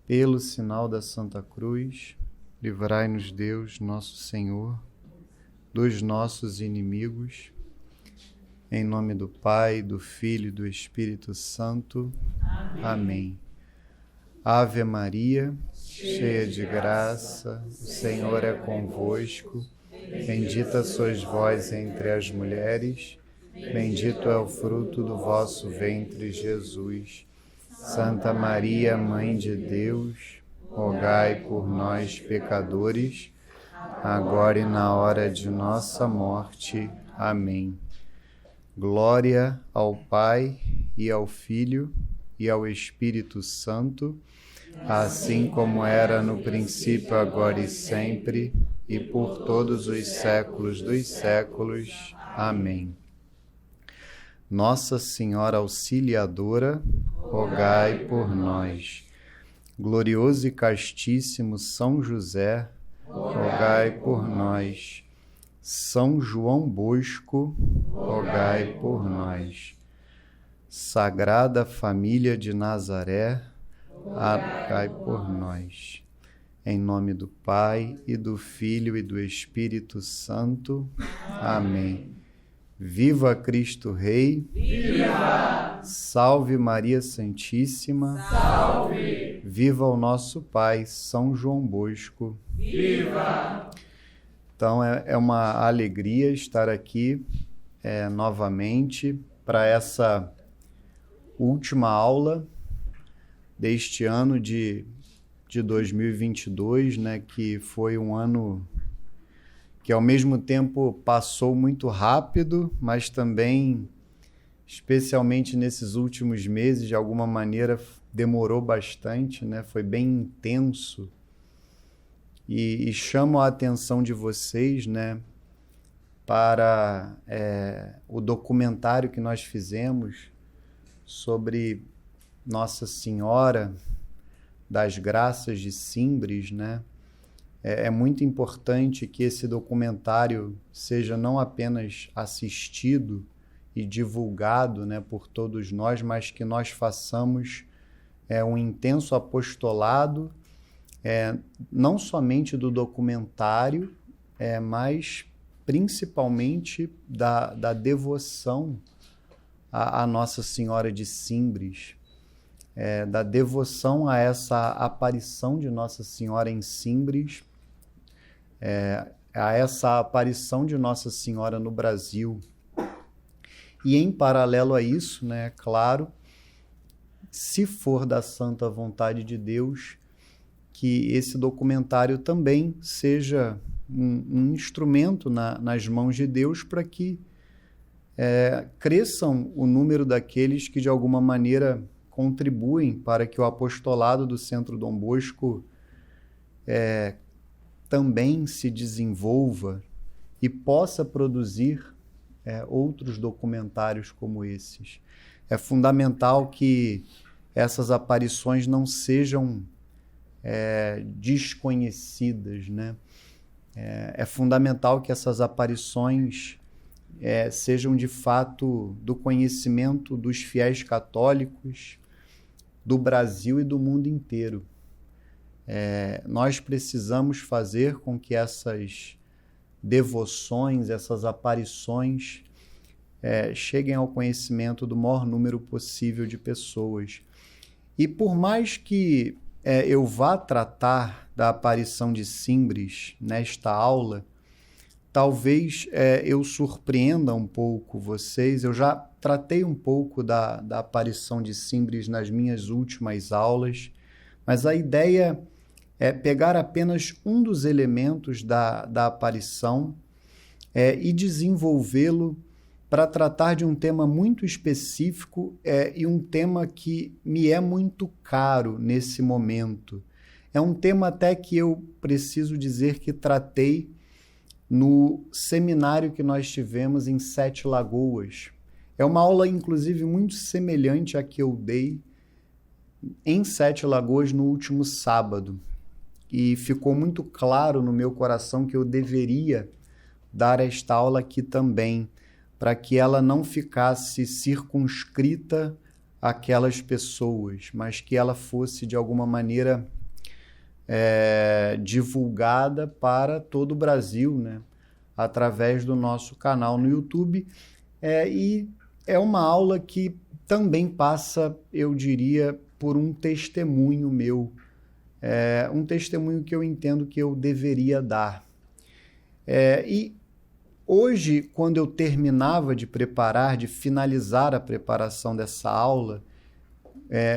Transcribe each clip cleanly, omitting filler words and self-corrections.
Pelo sinal da Santa Cruz, livrai-nos Deus, nosso Senhor, dos nossos inimigos. Em nome do Pai, do Filho e do Espírito Santo. Amém. Ave Maria, cheia de graça, o Senhor é convosco. Bendita sois vós entre as mulheres, bendito é o fruto do vosso ventre, Jesus. Santa Maria, Mãe de Deus, rogai por nós, pecadores, agora e na hora de nossa morte. Amém. Glória ao Pai, e ao Filho, e ao Espírito Santo, assim como era no princípio, agora e sempre, e por todos os séculos dos séculos. Amém. Nossa Senhora Auxiliadora, rogai por nós. Glorioso e castíssimo São José, rogai por nós. São João Bosco, rogai por nós. Sagrada Família de Nazaré, rogai por nós. Em nome do Pai, e do Filho, e do Espírito Santo. Amém. Viva Cristo Rei! Viva! Salve Maria Santíssima! Salve! Viva o nosso Pai, São João Bosco! Viva! Então é uma alegria estar aqui novamente para essa última aula deste ano de 2022, né, que foi um ano que ao mesmo tempo passou muito rápido, mas também, especialmente nesses últimos meses, de alguma maneira demorou bastante, né? Foi bem intenso. E chamo a atenção de vocês, né, para o documentário que nós fizemos sobre Nossa Senhora das Graças de Simbres, né? É muito importante que esse documentário seja não apenas assistido e divulgado, né, por todos nós, mas que nós façamos um intenso apostolado, não somente do documentário, mas principalmente da devoção à Nossa Senhora de Simbres, da devoção a essa aparição de Nossa Senhora em Simbres, a essa aparição de Nossa Senhora no Brasil. E em paralelo a isso, né, claro, se for da santa vontade de Deus, que esse documentário também seja um instrumento nas mãos de Deus para que cresçam o número daqueles que de alguma maneira contribuem para que o apostolado do Centro Dom Bosco também se desenvolva e possa produzir outros documentários como esses. É fundamental que essas aparições não sejam desconhecidas, né? É fundamental que essas aparições sejam de fato do conhecimento dos fiéis católicos do Brasil e do mundo inteiro. Nós precisamos fazer com que essas devoções, essas aparições cheguem ao conhecimento do maior número possível de pessoas. E por mais que eu vá tratar da aparição de Simbres nesta aula, talvez eu surpreenda um pouco vocês. Eu já tratei um pouco da aparição de Simbres nas minhas últimas aulas, mas a ideia é pegar apenas um dos elementos da aparição e desenvolvê-lo para tratar de um tema muito específico e um tema que me é muito caro nesse momento. É um tema até que eu preciso dizer que tratei no seminário que nós tivemos em Sete Lagoas. É uma aula, inclusive, muito semelhante à que eu dei em Sete Lagoas no último sábado. E ficou muito claro no meu coração que eu deveria dar esta aula aqui também, para que ela não ficasse circunscrita àquelas pessoas, mas que ela fosse, de alguma maneira, divulgada para todo o Brasil, né? Através do nosso canal no YouTube. E é uma aula que também passa, eu diria, por um testemunho meu, um testemunho que eu entendo que eu deveria dar. E hoje, quando eu terminava de finalizar a preparação dessa aula,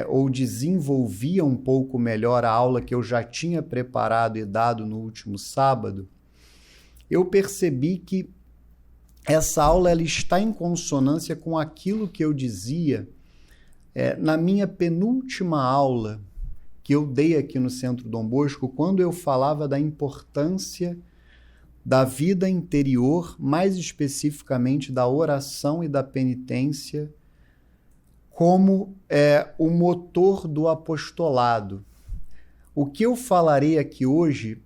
ou desenvolvia um pouco melhor a aula que eu já tinha preparado e dado no último sábado, eu percebi que essa aula ela está em consonância com aquilo que eu dizia na minha penúltima aula que eu dei aqui no Centro Dom Bosco, quando eu falava da importância da vida interior, mais especificamente da oração e da penitência, como o motor do apostolado. O que eu falarei aqui hoje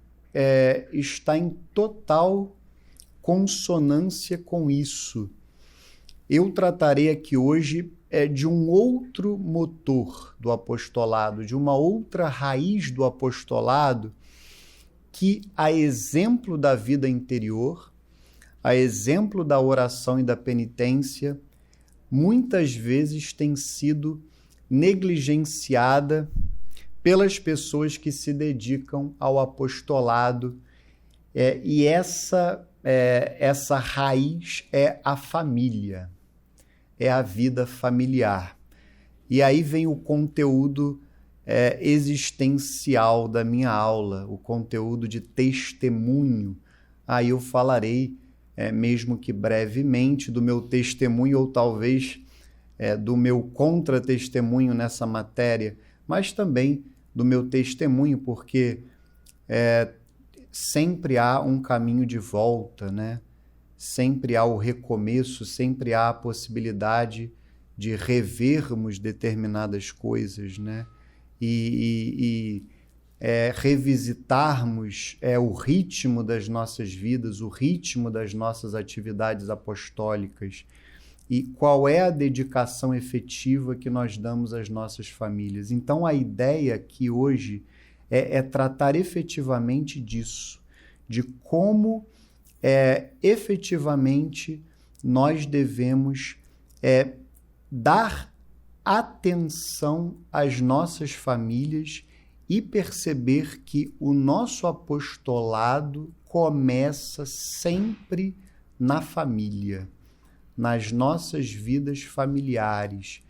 está em total consonância com isso. Eu tratarei aqui hoje de um outro motor do apostolado, de uma outra raiz do apostolado, que, a exemplo da vida interior, a exemplo da oração e da penitência, muitas vezes tem sido negligenciada pelas pessoas que se dedicam ao apostolado. E essa raiz é a família, é a vida familiar. E aí vem o conteúdo existencial da minha aula, o conteúdo de testemunho. Aí eu falarei, mesmo que brevemente, do meu testemunho ou talvez do meu contra-testemunho nessa matéria, mas também do meu testemunho, porque sempre há um caminho de volta, né? Sempre há o recomeço, sempre há a possibilidade de revermos determinadas coisas, né? E revisitarmos o ritmo das nossas vidas, o ritmo das nossas atividades apostólicas e qual é a dedicação efetiva que nós damos às nossas famílias. Então, a ideia aqui hoje é tratar efetivamente disso, de como efetivamente nós devemos dar atenção às nossas famílias e perceber que o nosso apostolado começa sempre na família, nas nossas vidas familiares.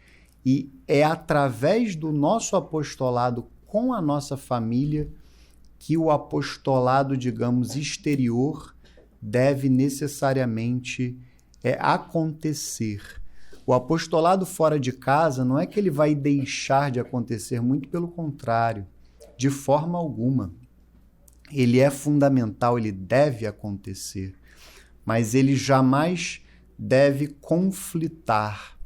E é através do nosso apostolado com a nossa família que o apostolado, digamos, exterior deve necessariamente acontecer. O apostolado fora de casa não é que ele vai deixar de acontecer, muito pelo contrário, de forma alguma. Ele é fundamental, ele deve acontecer, mas ele jamais deve conflitar,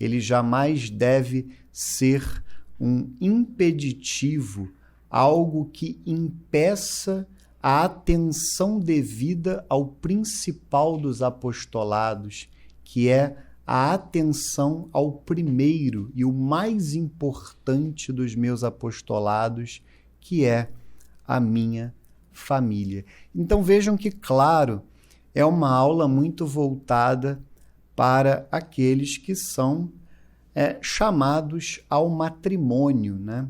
ele jamais deve ser um impeditivo, algo que impeça a atenção devida ao principal dos apostolados, que é a atenção ao primeiro e o mais importante dos meus apostolados, que é a minha família. Então vejam que, claro, é uma aula muito voltada para aqueles que são chamados ao matrimônio, né?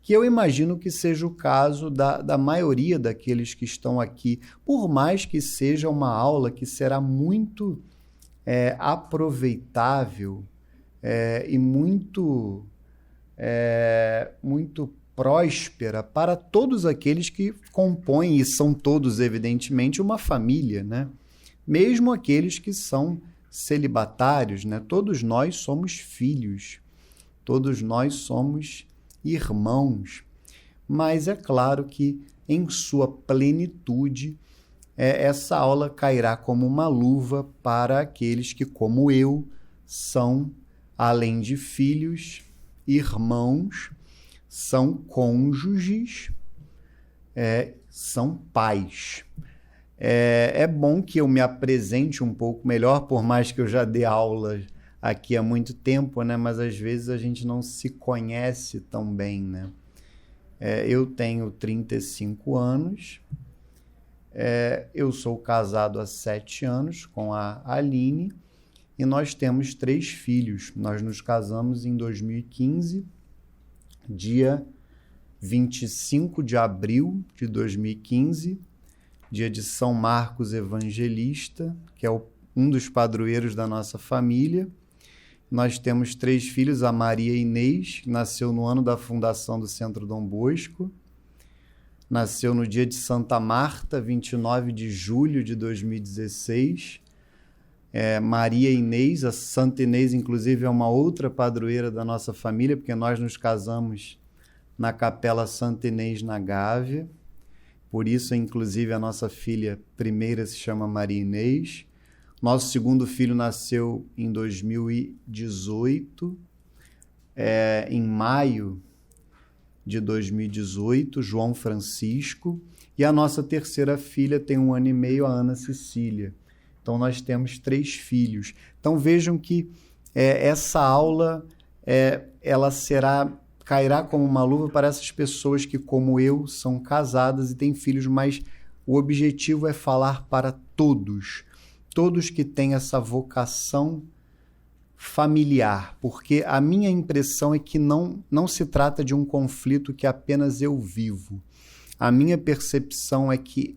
Que eu imagino que seja o caso da maioria daqueles que estão aqui, por mais que seja uma aula que será muito aproveitável e muito próspera para todos aqueles que compõem, e são todos, evidentemente, uma família, né? Mesmo aqueles que são celibatários, né? Todos nós somos filhos, todos nós somos irmãos, mas é claro que em sua plenitude essa aula cairá como uma luva para aqueles que, como eu, são, além de filhos, irmãos, são cônjuges, são pais. É bom que eu me apresente um pouco melhor, por mais que eu já dê aula aqui há muito tempo, né? Mas às vezes a gente não se conhece tão bem, né? Eu tenho 35 anos, eu sou casado há 7 anos com a Aline e nós temos 3 filhos. Nós nos casamos em 2015, dia 25 de abril de 2015, dia de São Marcos Evangelista, que é um dos padroeiros da nossa família. Nós temos 3 filhos, a Maria Inês, que nasceu no ano da fundação do Centro Dom Bosco, nasceu no dia de Santa Marta, 29 de julho de 2016. Maria Inês, a Santa Inês, inclusive, é uma outra padroeira da nossa família, porque nós nos casamos na Capela Santa Inês na Gávea. Por isso, inclusive, a nossa filha primeira se chama Maria Inês. Nosso segundo filho nasceu em 2018, em maio de 2018, João Francisco. E a nossa terceira filha tem 1 ano e meio, a Ana Cecília. Então, nós temos 3 filhos. Então, vejam que essa aula ela cairá como uma luva para essas pessoas que, como eu, são casadas e têm filhos, mas o objetivo é falar para todos que têm essa vocação familiar, porque a minha impressão é que não se trata de um conflito que apenas eu vivo. A minha percepção é que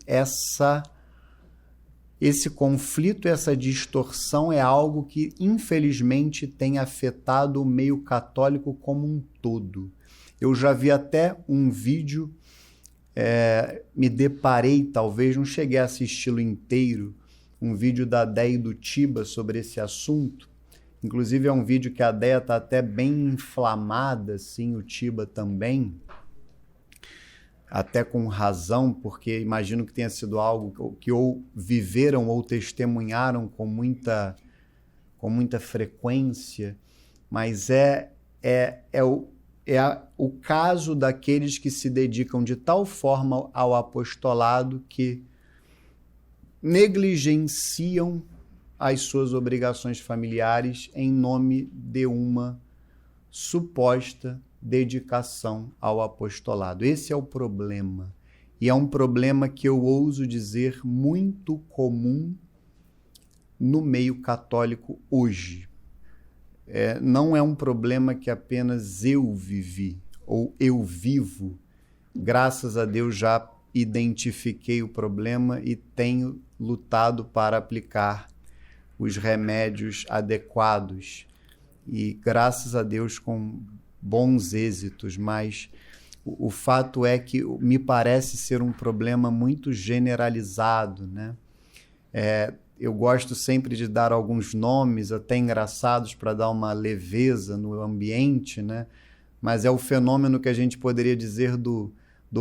esse conflito, essa distorção é algo que, infelizmente, tem afetado o meio católico como um todo. Eu já vi até um vídeo, me deparei, talvez, não cheguei a assisti-lo inteiro, um vídeo da Déia e do Tiba sobre esse assunto. Inclusive, é um vídeo que a Déia está até bem inflamada, assim, o Tiba também, até com razão, porque imagino que tenha sido algo que ou viveram ou testemunharam com muita frequência, mas o caso daqueles que se dedicam de tal forma ao apostolado que negligenciam as suas obrigações familiares em nome de uma suposta dedicação ao apostolado. Esse é o problema. E é um problema que eu ouso dizer muito comum no meio católico hoje. Não é um problema que apenas eu vivi ou eu vivo. Graças a Deus já identifiquei o problema e tenho lutado para aplicar os remédios adequados. E graças a Deus com bons êxitos, mas o fato é que me parece ser um problema muito generalizado, né? Eu gosto sempre de dar alguns nomes, até engraçados, para dar uma leveza no ambiente, né? Mas é o fenômeno que a gente poderia dizer do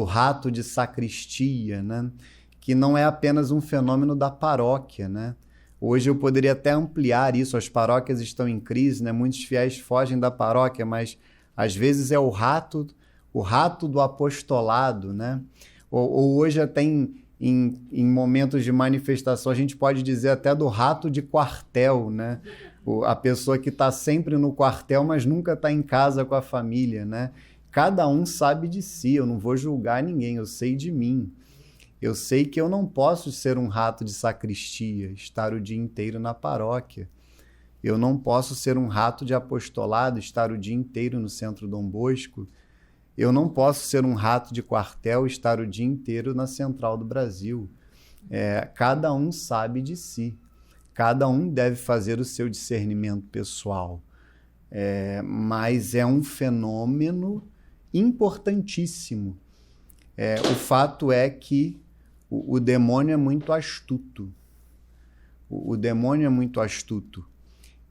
rato de sacristia, né? Que não é apenas um fenômeno da paróquia, né? Hoje eu poderia até ampliar isso, as paróquias estão em crise, né? Muitos fiéis fogem da paróquia, mas às vezes é o rato do apostolado, né? Ou hoje até em momentos de manifestação a gente pode dizer até do rato de quartel, né? A pessoa que está sempre no quartel, mas nunca está em casa com a família, né? Cada um sabe de si, eu não vou julgar ninguém, eu sei de mim. Eu sei que eu não posso ser um rato de sacristia, estar o dia inteiro na paróquia. Eu não posso ser um rato de apostolado, estar o dia inteiro no Centro Dom Bosco. Eu não posso ser um rato de quartel, estar o dia inteiro na Central do Brasil. Cada um sabe de si. Cada um deve fazer o seu discernimento pessoal. Mas é um fenômeno importantíssimo. O fato é que o demônio é muito astuto. O demônio é muito astuto.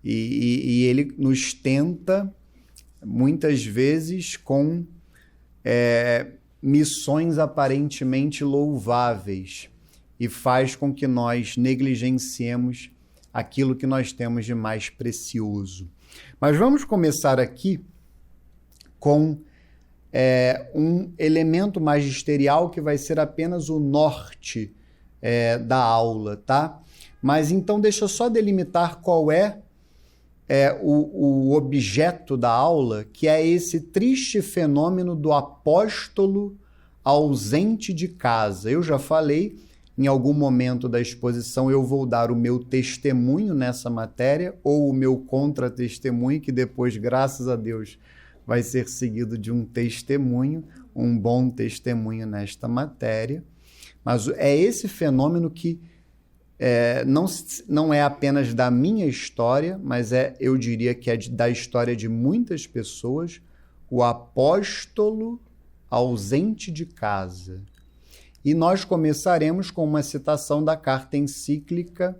E ele nos tenta, muitas vezes, com missões aparentemente louváveis e faz com que nós negligenciemos aquilo que nós temos de mais precioso. Mas vamos começar aqui com um elemento magisterial que vai ser apenas o norte da aula, tá? Mas então deixa eu só delimitar qual é o objeto da aula, que é esse triste fenômeno do apóstolo ausente de casa. Eu já falei, em algum momento da exposição eu vou dar o meu testemunho nessa matéria, ou o meu contra-testemunho, que depois, graças a Deus, vai ser seguido de um testemunho, um bom testemunho nesta matéria. Mas é esse fenômeno que não é apenas da minha história, mas eu diria que é da história de muitas pessoas, o apóstolo ausente de casa. E nós começaremos com uma citação da carta encíclica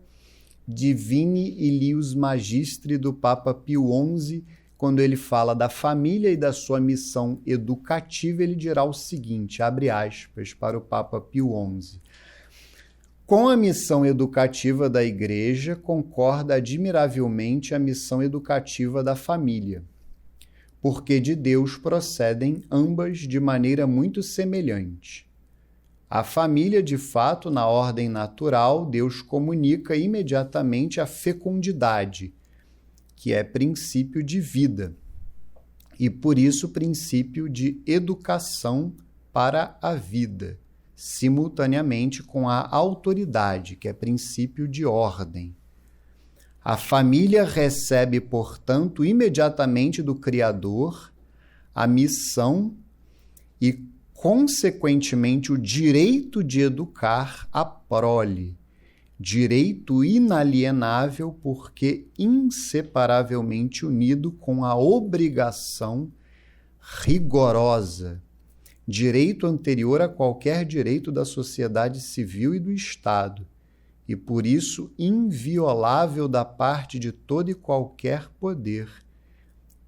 Divini Ilius Magistri do Papa Pio XI, quando ele fala da família e da sua missão educativa, ele dirá o seguinte, abre aspas, para o Papa Pio XI. Com a missão educativa da Igreja, concorda admiravelmente a missão educativa da família, porque de Deus procedem ambas de maneira muito semelhante. A família, de fato, na ordem natural, Deus comunica imediatamente a fecundidade, que é princípio de vida, e por isso princípio de educação para a vida, simultaneamente com a autoridade, que é princípio de ordem. A família recebe, portanto, imediatamente do Criador a missão e, consequentemente, o direito de educar a prole, direito inalienável porque inseparavelmente unido com a obrigação rigorosa, direito anterior a qualquer direito da sociedade civil e do Estado, e por isso inviolável da parte de todo e qualquer poder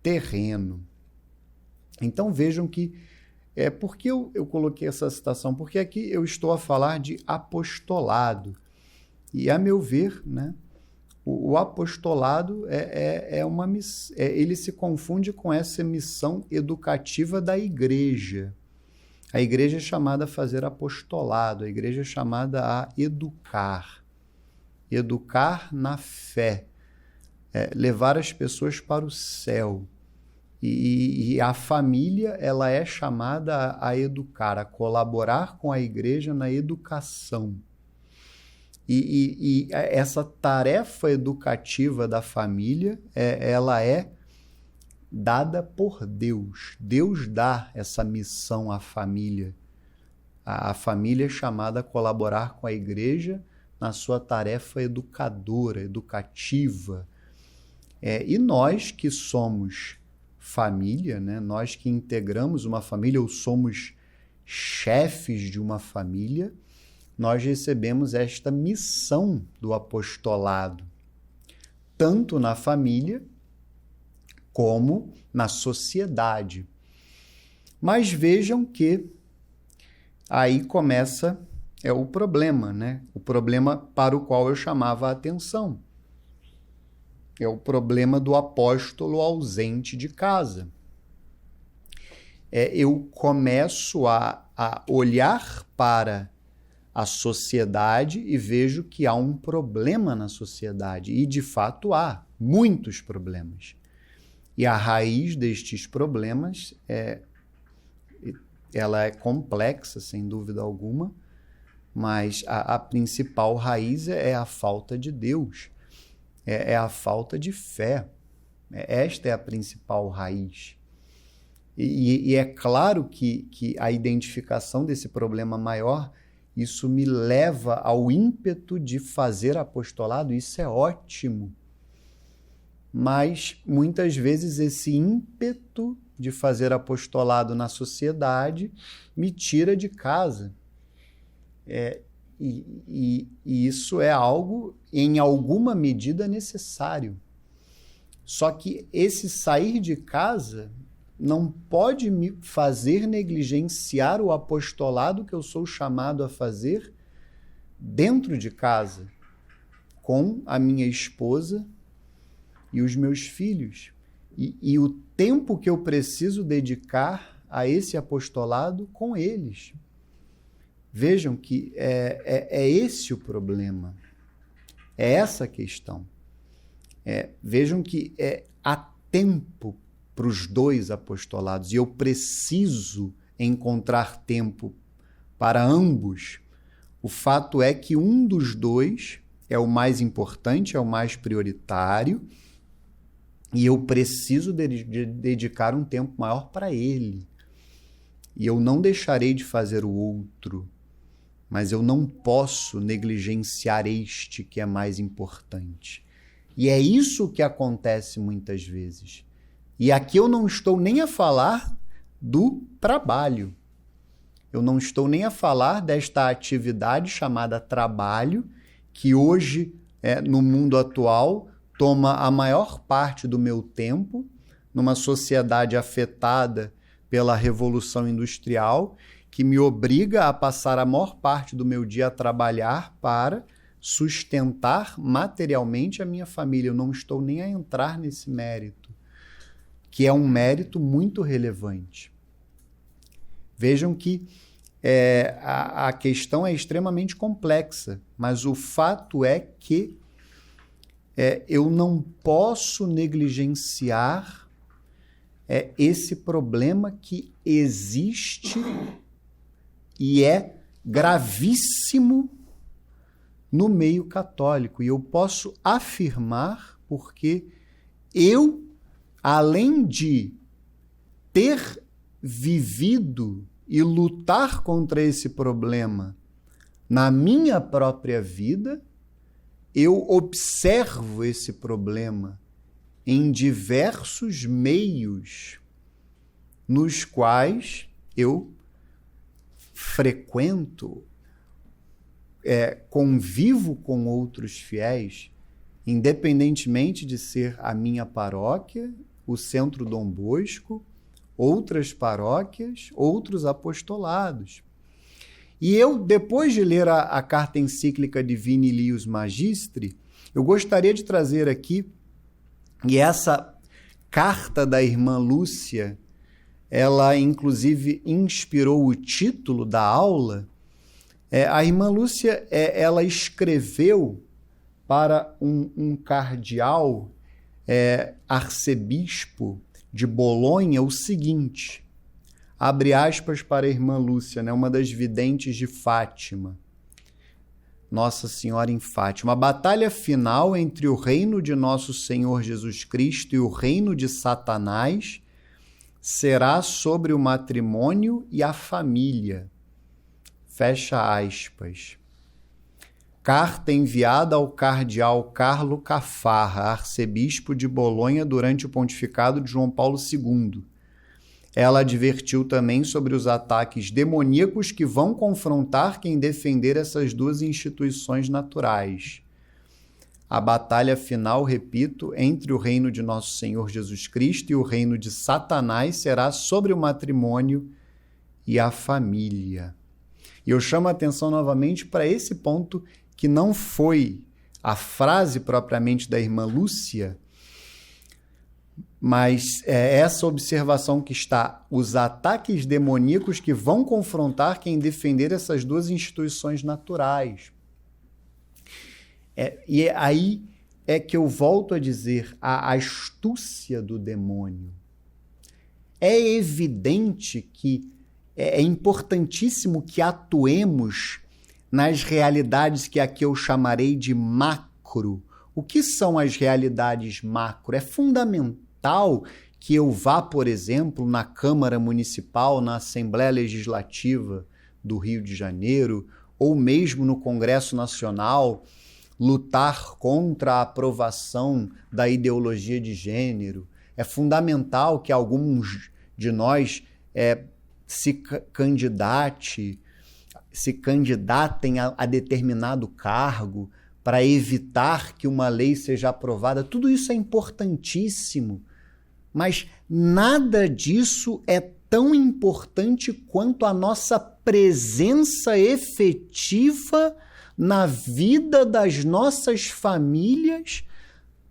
terreno. Então vejam que por que eu coloquei essa citação? Porque aqui eu estou a falar de apostolado. E, a meu ver, né, o apostolado ele se confunde com essa missão educativa da Igreja. A Igreja é chamada a fazer apostolado, a Igreja é chamada a educar. Educar na fé, levar as pessoas para o céu. E a família, ela é chamada a educar, a colaborar com a Igreja na educação. E essa tarefa educativa da família, ela é dada por Deus. Deus dá essa missão à família. A família é chamada a colaborar com a Igreja na sua tarefa educadora, educativa. E nós que somos família, né? Nós que integramos uma família ou somos chefes de uma família, nós recebemos esta missão do apostolado, tanto na família como na sociedade. Mas vejam que aí começa o problema, né? O problema para o qual eu chamava a atenção. É o problema do apóstolo ausente de casa. Eu começo a olhar para a sociedade e vejo que há um problema na sociedade. E, de fato, há muitos problemas. E a raiz destes problemas ela é complexa, sem dúvida alguma, mas a principal raiz é a falta de Deus. É a falta de fé. Esta é a principal raiz. E é claro que a identificação desse problema maior, isso me leva ao ímpeto de fazer apostolado, isso é ótimo. Mas, muitas vezes, esse ímpeto de fazer apostolado na sociedade me tira de casa. E isso é algo, em alguma medida, necessário. Só que esse sair de casa não pode me fazer negligenciar o apostolado que eu sou chamado a fazer dentro de casa, com a minha esposa e os meus filhos. E o tempo que eu preciso dedicar a esse apostolado com eles. Vejam que é esse o problema, é essa a questão. Vejam que há tempo para os dois apostolados, e eu preciso encontrar tempo para ambos. O fato é que um dos dois é o mais importante, é o mais prioritário, e eu preciso dedicar um tempo maior para ele. E eu não deixarei de fazer o outro, mas eu não posso negligenciar este que é mais importante. E é isso que acontece muitas vezes. E aqui eu não estou nem a falar do trabalho. Eu não estou nem a falar desta atividade chamada trabalho, que hoje, no mundo atual, toma a maior parte do meu tempo, numa sociedade afetada pela Revolução Industrial, que me obriga a passar a maior parte do meu dia a trabalhar para sustentar materialmente a minha família. Eu não estou nem a entrar nesse mérito, que é um mérito muito relevante. Vejam que a questão é extremamente complexa, mas o fato é que eu não posso negligenciar esse problema que existe e é gravíssimo no meio católico. E eu posso afirmar porque eu, além de ter vivido e lutar contra esse problema na minha própria vida, eu observo esse problema em diversos meios nos quais eu frequento, convivo com outros fiéis, independentemente de ser a minha paróquia, o Centro Dom Bosco, outras paróquias, outros apostolados. E eu, depois de ler a carta encíclica Divini Lius Magistri, eu gostaria de trazer aqui, e essa carta da irmã Lúcia, ela inclusive inspirou o título da aula. A irmã Lúcia, ela escreveu para um cardeal, arcebispo de Bolonha, o seguinte, abre aspas para a irmã Lúcia, uma das videntes de Fátima, Nossa Senhora em Fátima: a batalha final entre o reino de nosso Senhor Jesus Cristo e o reino de Satanás será sobre o matrimônio e a família. Fecha aspas. Carta enviada ao cardeal Carlo Caffarra, arcebispo de Bolonha, durante o pontificado de João Paulo II. Ela advertiu também sobre os ataques demoníacos que vão confrontar quem defender essas duas instituições naturais. A batalha final, repito, entre o reino de nosso Senhor Jesus Cristo e o reino de Satanás será sobre o matrimônio e a família. E eu chamo a atenção novamente para esse ponto, que não foi a frase propriamente da irmã Lúcia, mas essa observação que está: os ataques demoníacos que vão confrontar quem defender essas duas instituições naturais. E aí é que eu volto a dizer, a astúcia do demônio. É evidente que é importantíssimo que atuemos nas realidades que aqui eu chamarei de macro. O que são as realidades macro? É fundamental que eu vá, por exemplo, na Câmara Municipal, na Assembleia Legislativa do Rio de Janeiro, ou mesmo no Congresso Nacional, lutar contra a aprovação da ideologia de gênero. É fundamental que alguns de nós se candidatem a determinado cargo para evitar que uma lei seja aprovada. Tudo isso é importantíssimo, mas nada disso é tão importante quanto a nossa presença efetiva na vida das nossas famílias,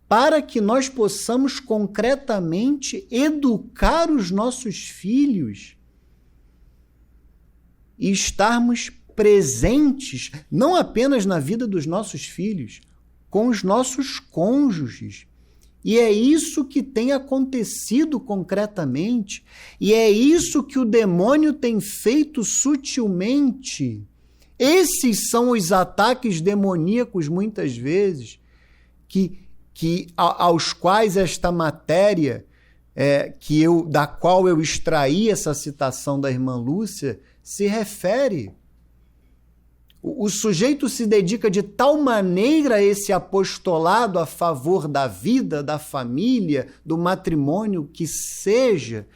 para que nós possamos concretamente educar os nossos filhos e estarmos presentes, não apenas na vida dos nossos filhos, com os nossos cônjuges, E é isso que tem acontecido concretamente, e é isso que o demônio tem feito sutilmente. Esses são os ataques demoníacos, muitas vezes, aos quais esta matéria, da qual eu extraí essa citação da irmã Lúcia, se refere. O sujeito se dedica de tal maneira a esse apostolado a favor da vida, da família, do matrimônio, que seja,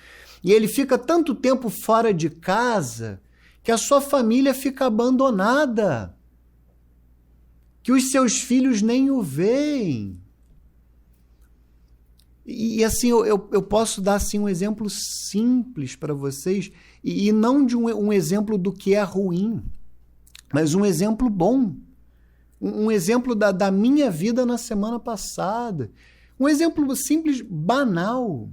e ele fica tanto tempo fora de casa que a sua família fica abandonada, que os seus filhos nem o veem. E assim, eu posso dar assim, um exemplo simples para vocês, e não de um exemplo do que é ruim, mas um exemplo bom. Um exemplo da minha vida na semana passada. Um exemplo simples, banal.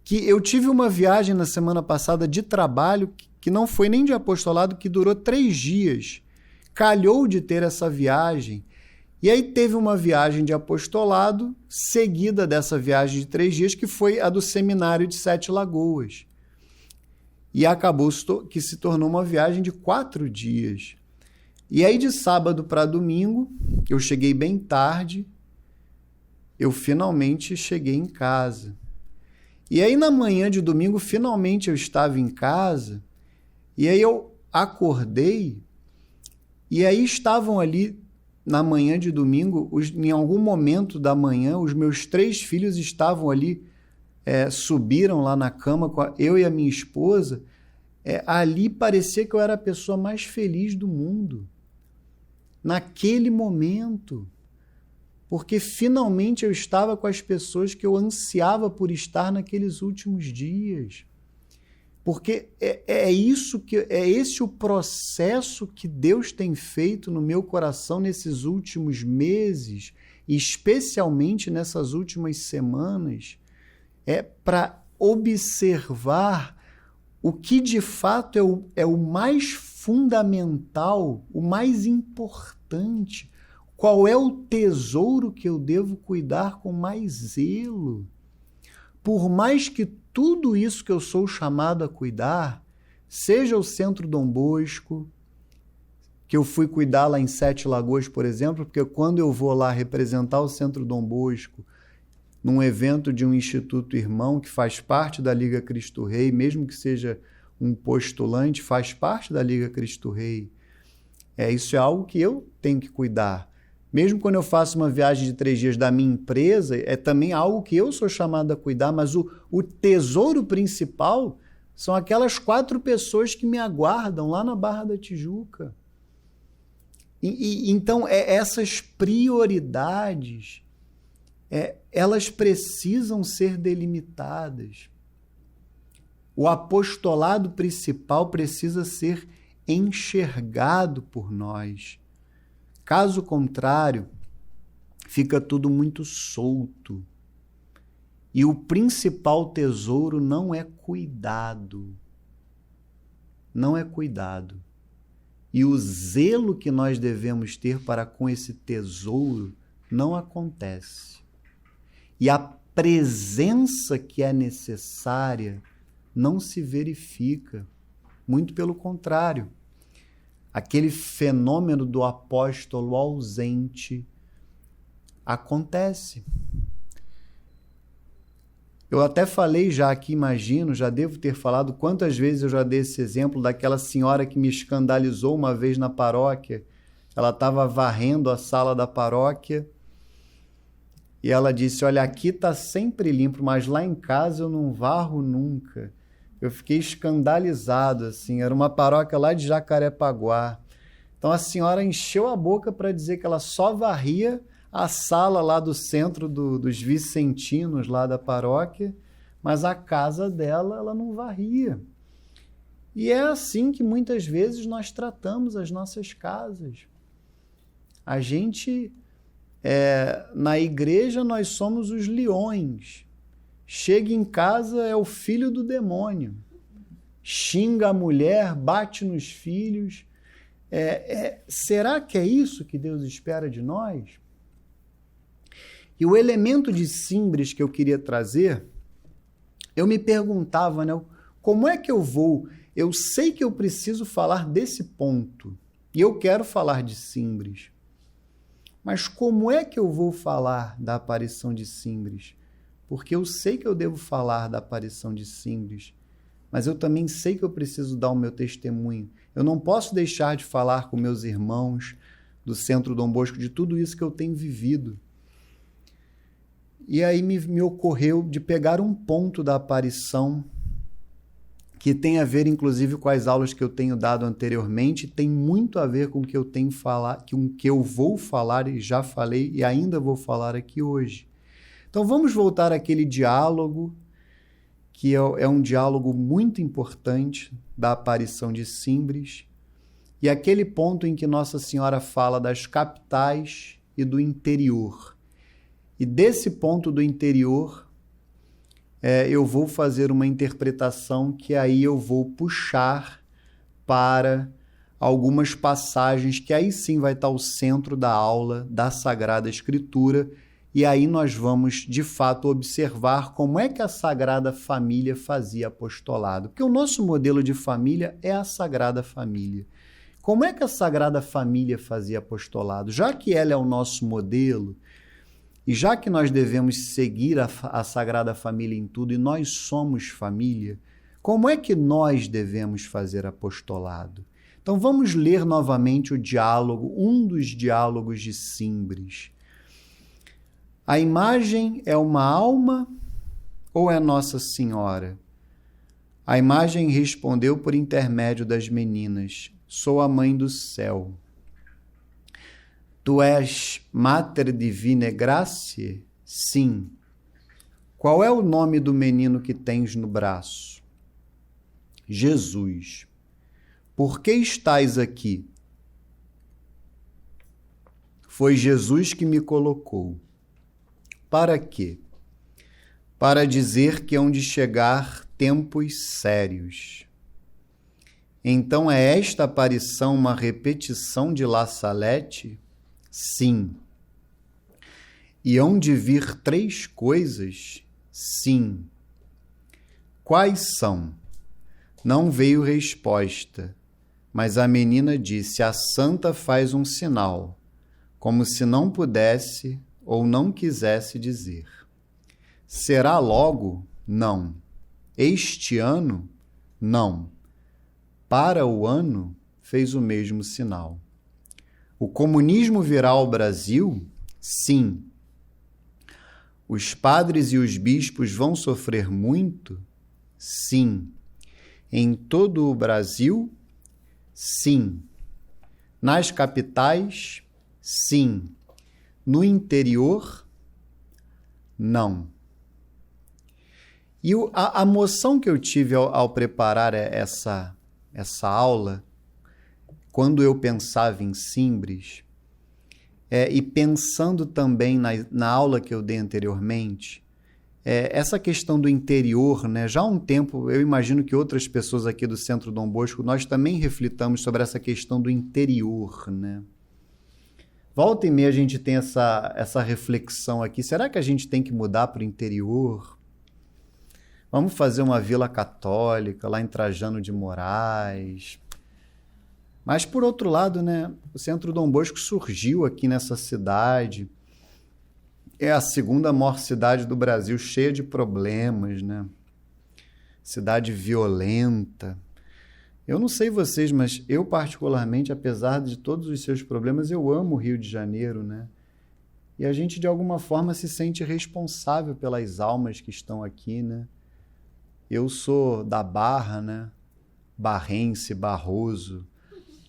Que eu tive uma viagem na semana passada de trabalho, que não foi nem de apostolado, que durou 3 dias. Calhou de ter essa viagem. E aí teve uma viagem de apostolado, seguida dessa viagem de 3 dias, que foi a do seminário de 7 Lagoas. E acabou que se tornou uma viagem de 4 dias. E aí de sábado para domingo, eu cheguei bem tarde, eu finalmente cheguei em casa. E aí na manhã de domingo, finalmente eu estava em casa, e aí eu acordei, e aí estavam ali na manhã de domingo, em algum momento da manhã, os meus 3 filhos estavam ali, subiram lá na cama, eu e a minha esposa, ali parecia que eu era a pessoa mais feliz do mundo. Naquele momento, porque finalmente eu estava com as pessoas que eu ansiava por estar naqueles últimos dias. Porque é esse o processo que Deus tem feito no meu coração nesses últimos meses, e especialmente nessas últimas semanas, para observar o que de fato é o mais fundamental, o mais importante. Qual é o tesouro que eu devo cuidar com mais zelo? Por mais que tudo isso que eu sou chamado a cuidar, seja o Centro Dom Bosco, que eu fui cuidar lá em 7 Lagoas, por exemplo, porque quando eu vou lá representar o Centro Dom Bosco, num evento de um instituto irmão que faz parte da Liga Cristo Rei, mesmo que seja um postulante, faz parte da Liga Cristo Rei. Isso é algo que eu tenho que cuidar. Mesmo quando eu faço uma viagem de 3 dias da minha empresa, é também algo que eu sou chamado a cuidar, mas o tesouro principal são aquelas 4 pessoas que me aguardam lá na Barra da Tijuca. Então, essas prioridades, elas precisam ser delimitadas. O apostolado principal precisa ser enxergado por nós. Caso contrário, fica tudo muito solto. E o principal tesouro não é cuidado. Não é cuidado. E o zelo que nós devemos ter para com esse tesouro não acontece. E a presença que é necessária não se verifica. Muito pelo contrário. Aquele fenômeno do apóstolo ausente acontece. Eu até falei já aqui, imagino, já devo ter falado quantas vezes eu já dei esse exemplo daquela senhora que me escandalizou uma vez na paróquia. Ela estava varrendo a sala da paróquia e ela disse, olha, aqui está sempre limpo, mas lá em casa eu não varro nunca. Eu fiquei escandalizado, assim, era uma paróquia lá de Jacarepaguá. Então a senhora encheu a boca para dizer que ela só varria a sala lá do centro dos vicentinos lá da paróquia, mas a casa dela ela não varria. E é assim que muitas vezes nós tratamos as nossas casas. A gente, na igreja nós somos os leões. Chega em casa, é o filho do demônio. Xinga a mulher, bate nos filhos. Será que é isso que Deus espera de nós? E o elemento de Simbres que eu queria trazer, eu me perguntava, né, como é que eu vou? Eu sei que eu preciso falar desse ponto, e eu quero falar de Simbres. Mas como é que eu vou falar da aparição de Simbres? Porque eu sei que eu devo falar da aparição de Simbres, mas eu também sei que eu preciso dar o meu testemunho. Eu não posso deixar de falar com meus irmãos do Centro Dom Bosco de tudo isso que eu tenho vivido. E aí me ocorreu de pegar um ponto da aparição que tem a ver, inclusive, com as aulas que eu tenho dado anteriormente, tem muito a ver com o que eu tenho falar, com o que eu vou falar e já falei e ainda vou falar aqui hoje. Então vamos voltar àquele diálogo, que é um diálogo muito importante da aparição de Simbres, e aquele ponto em que Nossa Senhora fala das capitais e do interior. E desse ponto do interior, eu vou fazer uma interpretação que aí eu vou puxar para algumas passagens que aí sim vai estar o centro da aula da Sagrada Escritura, e aí nós vamos, de fato, observar como é que a Sagrada Família fazia apostolado. Porque o nosso modelo de família é a Sagrada Família. Como é que a Sagrada Família fazia apostolado? Já que ela é o nosso modelo, e já que nós devemos seguir a Sagrada Família em tudo, e nós somos família, como é que nós devemos fazer apostolado? Então vamos ler novamente o diálogo, um dos diálogos de Simbres. A imagem é uma alma ou é Nossa Senhora? A imagem respondeu por intermédio das meninas: sou a mãe do céu. Tu és Mater Divinae Gratiae? Sim. Qual é o nome do menino que tens no braço? Jesus. Por que estás aqui? Foi Jesus que me colocou. Para quê? Para dizer que hão de chegar tempos sérios. Então é esta aparição uma repetição de La Salette? Sim. E hão de vir 3 coisas? Sim. Quais são? Não veio resposta, mas a menina disse: a santa faz um sinal, como se não pudesse ou não quisesse dizer. Será logo? Não. Este ano? Não. Para o ano, fez o mesmo sinal. O comunismo virá ao Brasil? Sim. Os padres e os bispos vão sofrer muito? Sim. Em todo o Brasil? Sim. Nas capitais? Sim. No interior? Não. E a emoção que eu tive ao preparar essa aula, quando eu pensava em Simbres, e pensando também na aula que eu dei anteriormente, essa questão do interior, né? Já há um tempo, eu imagino que outras pessoas aqui do Centro Dom Bosco, nós também reflitamos sobre essa questão do interior, né? Volta e meia a gente tem essa reflexão aqui. Será que a gente tem que mudar para o interior? Vamos fazer uma vila católica lá em Trajano de Moraes. Mas, por outro lado, né, o Centro Dom Bosco surgiu aqui nessa cidade. É a segunda maior cidade do Brasil, cheia de problemas, né? Cidade violenta. Eu não sei vocês, mas eu particularmente, apesar de todos os seus problemas, eu amo o Rio de Janeiro, né? E a gente, de alguma forma, se sente responsável pelas almas que estão aqui, né? Eu sou da Barra, né? Barrense, barroso,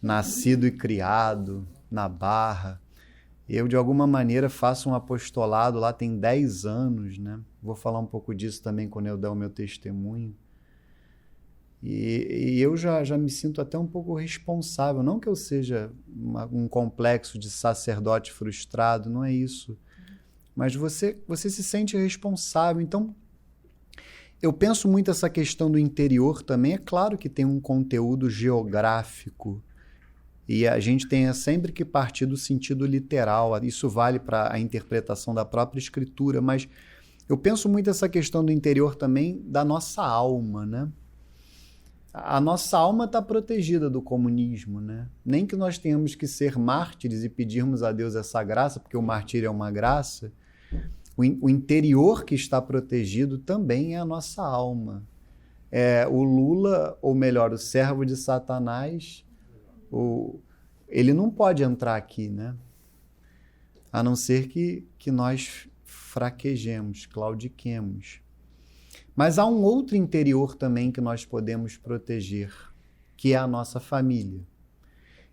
nascido e criado na Barra. Eu, de alguma maneira, faço um apostolado lá tem 10 anos, né? Vou falar um pouco disso também quando eu der o meu testemunho. E eu já me sinto até um pouco responsável. Não que eu seja um complexo de sacerdote frustrado, não é isso. Mas você se sente responsável. Então, eu penso muito essa questão do interior também. É claro que tem um conteúdo geográfico E a gente tem sempre que partir do sentido literal. Isso vale para a interpretação da própria escritura, mas eu penso muito essa questão do interior também da nossa alma, né? A nossa alma está protegida do comunismo, né? Nem que nós tenhamos que ser mártires e pedirmos a Deus essa graça, porque o martírio é uma graça. O interior que está protegido também é a nossa alma. O Lula, ou melhor, o servo de Satanás, ele não pode entrar aqui, né? A não ser que nós fraquejemos, claudiquemos. Mas há um outro interior também que nós podemos proteger, que é a nossa família.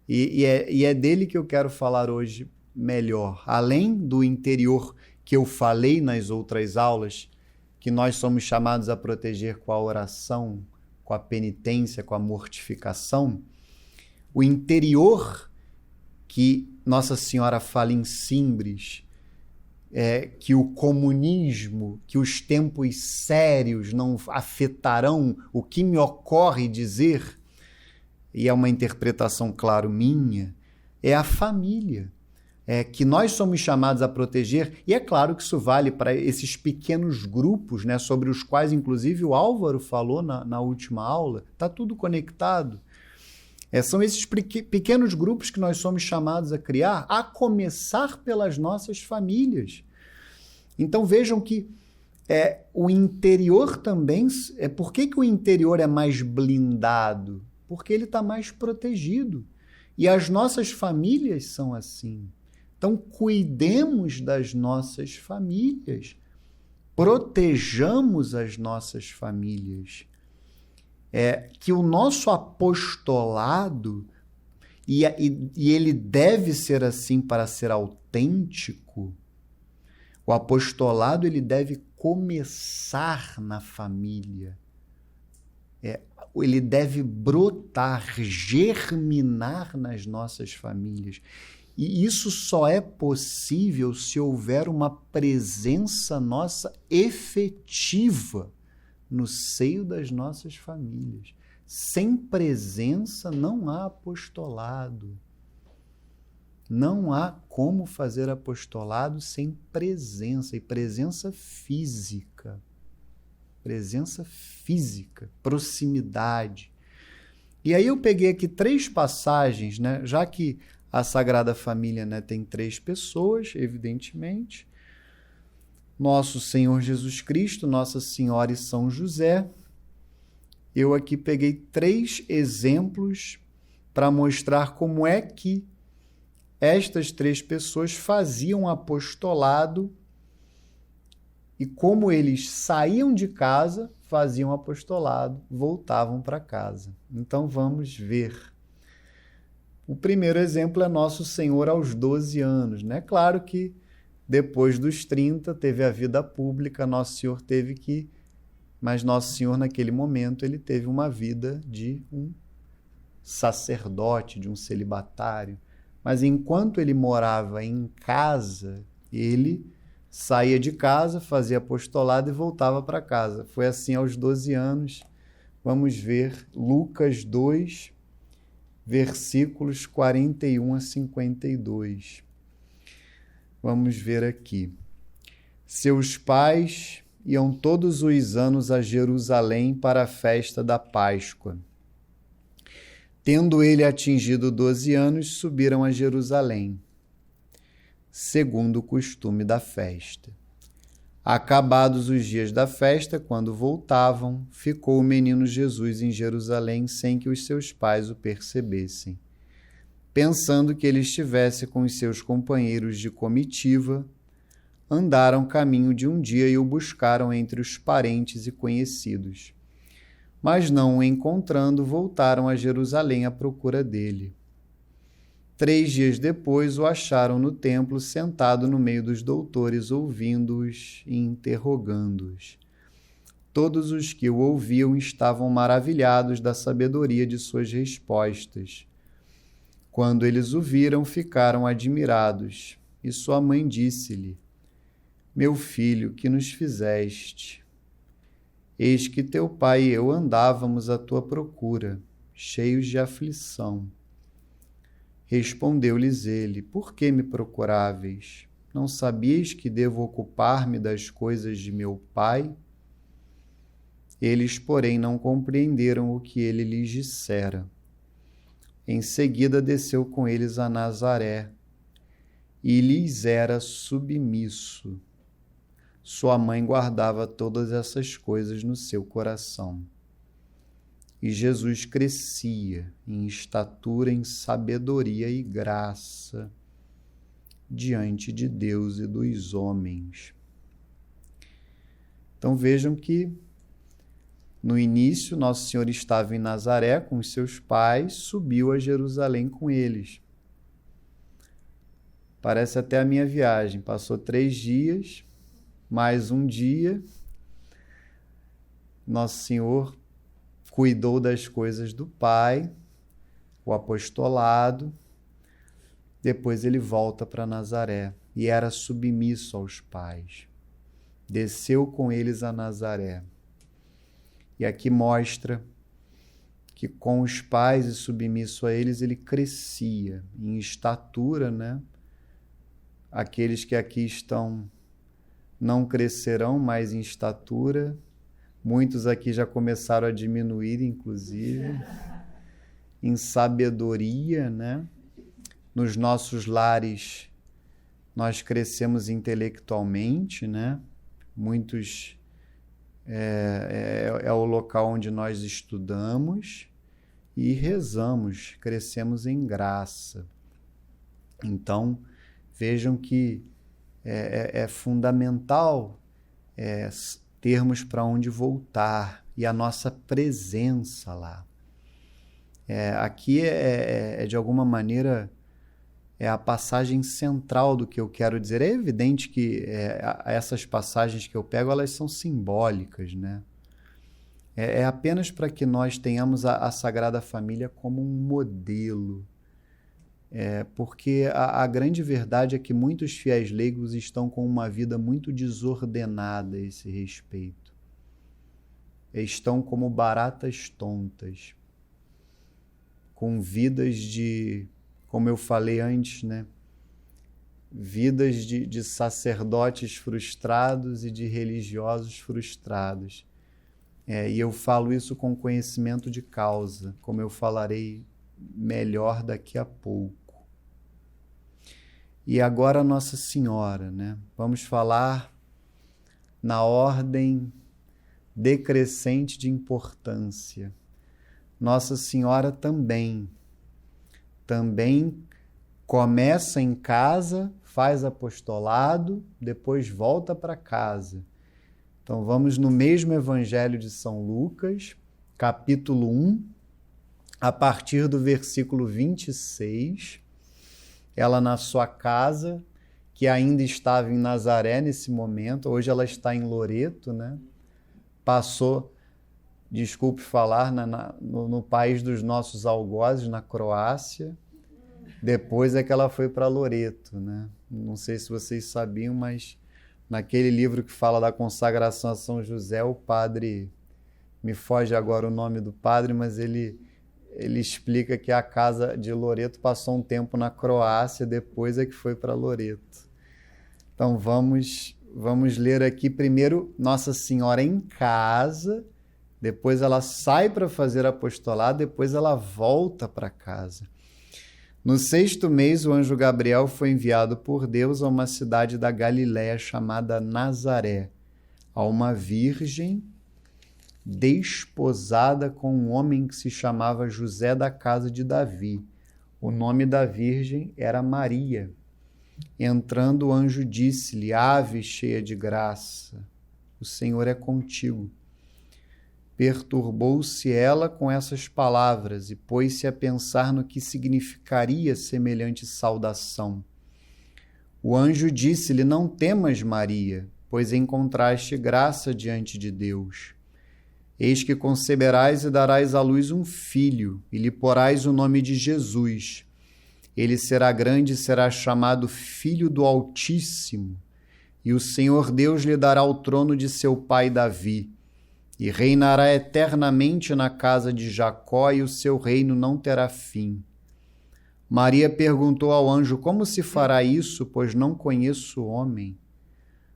E é dele que eu quero falar hoje melhor. Além do interior que eu falei nas outras aulas, que nós somos chamados a proteger com a oração, com a penitência, com a mortificação, o interior que Nossa Senhora fala em Simbres, que o comunismo, que os tempos sérios não afetarão o que me ocorre dizer, e é uma interpretação, claro, minha, é a família, que nós somos chamados a proteger, e é claro que isso vale para esses pequenos grupos, né, sobre os quais, inclusive, o Álvaro falou na última aula, está tudo conectado. São esses pequenos grupos que nós somos chamados a criar, a começar pelas nossas famílias. Então vejam que o interior também... Por que o interior é mais blindado? Porque ele está mais protegido. E as nossas famílias são assim. Então cuidemos das nossas famílias. Protejamos as nossas famílias. Que o nosso apostolado, e ele deve ser assim para ser autêntico, o apostolado ele deve começar na família, ele deve brotar, germinar nas nossas famílias. E isso só é possível se houver uma presença nossa efetiva no seio das nossas famílias. Sem presença não há apostolado. Não há como fazer apostolado sem presença, e presença física. Presença física, proximidade. E aí eu peguei aqui 3 passagens, né? Já que a Sagrada Família, né, tem 3 pessoas, evidentemente, Nosso Senhor Jesus Cristo, Nossa Senhora e São José. Eu aqui peguei 3 exemplos para mostrar como é que estas 3 pessoas faziam apostolado e como eles saíam de casa, faziam apostolado, voltavam para casa. Então vamos ver. O primeiro exemplo é Nosso Senhor aos 12 anos, né? Claro que depois dos 30, teve a vida pública, Nosso Senhor teve que... Mas Nosso Senhor, naquele momento, ele teve uma vida de um sacerdote, de um celibatário. Mas enquanto ele morava em casa, ele saía de casa, fazia apostolado e voltava para casa. Foi assim aos 12 anos. Vamos ver Lucas 2, versículos 41 a 52. Vamos ver aqui. Seus pais iam todos os anos a Jerusalém para a festa da Páscoa. Tendo ele atingido 12 anos, subiram a Jerusalém, segundo o costume da festa. Acabados os dias da festa, quando voltavam, ficou o menino Jesus em Jerusalém sem que os seus pais o percebessem. Pensando que ele estivesse com os seus companheiros de comitiva, andaram caminho de um dia e o buscaram entre os parentes e conhecidos. Mas não o encontrando, voltaram a Jerusalém à procura dele. 3 dias depois o acharam no templo, sentado no meio dos doutores, ouvindo-os e interrogando-os. Todos os que o ouviam estavam maravilhados da sabedoria de suas respostas. Quando eles o viram, ficaram admirados, e sua mãe disse-lhe: Meu filho, que nos fizeste? Eis que teu pai e eu andávamos à tua procura, cheios de aflição. Respondeu-lhes ele: Por que me procuráveis? Não sabíeis que devo ocupar-me das coisas de meu Pai? Eles, porém, não compreenderam o que ele lhes dissera. Em seguida, desceu com eles a Nazaré, e lhes era submisso. Sua mãe guardava todas essas coisas no seu coração. E Jesus crescia em estatura, em sabedoria e graça diante de Deus e dos homens. Então vejam que no início Nosso Senhor estava em Nazaré com os seus pais, subiu a Jerusalém com eles. Parece até a minha viagem, passou 3 dias, mais um dia, Nosso Senhor cuidou das coisas do Pai, o apostolado, depois ele volta para Nazaré e era submisso aos pais. Desceu com eles a Nazaré. E aqui mostra que com os pais e submisso a eles, ele crescia em estatura, né? Aqueles que aqui estão não crescerão mais em estatura. Muitos aqui já começaram a diminuir, inclusive, em sabedoria, né? Nos nossos lares, nós crescemos intelectualmente, né? Muitos é o local onde nós estudamos e rezamos, crescemos em graça. Então, vejam que é fundamental termos para onde voltar e a nossa presença lá. Aqui de alguma maneira, é a passagem central do que eu quero dizer. É evidente que essas passagens que eu pego, elas são simbólicas, né? É apenas para que nós tenhamos a Sagrada Família como um modelo. Porque a grande verdade é que muitos fiéis leigos estão com uma vida muito desordenada a esse respeito. Estão como baratas tontas, com vidas de, como eu falei antes, né? Vidas de sacerdotes frustrados e de religiosos frustrados. E eu falo isso com conhecimento de causa, como eu falarei melhor daqui a pouco. E agora Nossa Senhora, né? Vamos falar na ordem decrescente de importância. Nossa Senhora também começa em casa, faz apostolado, depois volta para casa. Então vamos no mesmo Evangelho de São Lucas, capítulo 1, a partir do versículo 26, ela na sua casa, que ainda estava em Nazaré nesse momento, hoje ela está em Loreto, né? Passou, desculpe falar, no país dos nossos algozes, na Croácia. Depois é que ela foi para Loreto, né? Não sei se vocês sabiam, mas naquele livro que fala da consagração a São José, o padre, me foge agora o nome do padre, mas ele explica que a casa de Loreto passou um tempo na Croácia, depois é que foi para Loreto. Então vamos ler aqui primeiro Nossa Senhora em casa, depois ela sai para fazer apostolado, depois ela volta para casa. No 6º mês, o anjo Gabriel foi enviado por Deus a uma cidade da Galiléia chamada Nazaré, a uma virgem desposada com um homem que se chamava José da casa de Davi. O nome da virgem era Maria. Entrando, o anjo disse-lhe: Ave cheia de graça, o Senhor é contigo. Perturbou-se ela com essas palavras e pôs-se a pensar no que significaria semelhante saudação. O anjo disse-lhe: Não temas, Maria, pois encontraste graça diante de Deus. Eis que conceberás e darás à luz um filho, e lhe porás o nome de Jesus. Ele será grande e será chamado Filho do Altíssimo, e o Senhor Deus lhe dará o trono de seu pai Davi, e reinará eternamente na casa de Jacó, e o seu reino não terá fim. Maria perguntou ao anjo: como se fará isso, pois não conheço o homem?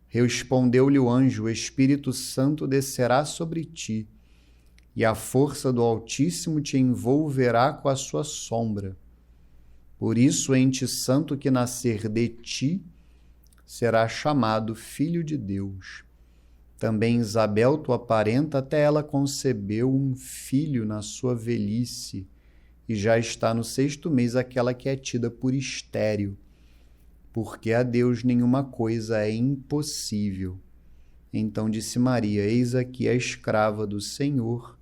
Respondeu-lhe o anjo: o Espírito Santo descerá sobre ti, e a força do Altíssimo te envolverá com a sua sombra. Por isso, o ente santo que nascer de ti será chamado Filho de Deus. Também Isabel, tua parenta, até ela concebeu um filho na sua velhice, e já está no 6º mês aquela que é tida por estéril, porque a Deus nenhuma coisa é impossível. Então disse Maria: eis aqui a escrava do Senhor,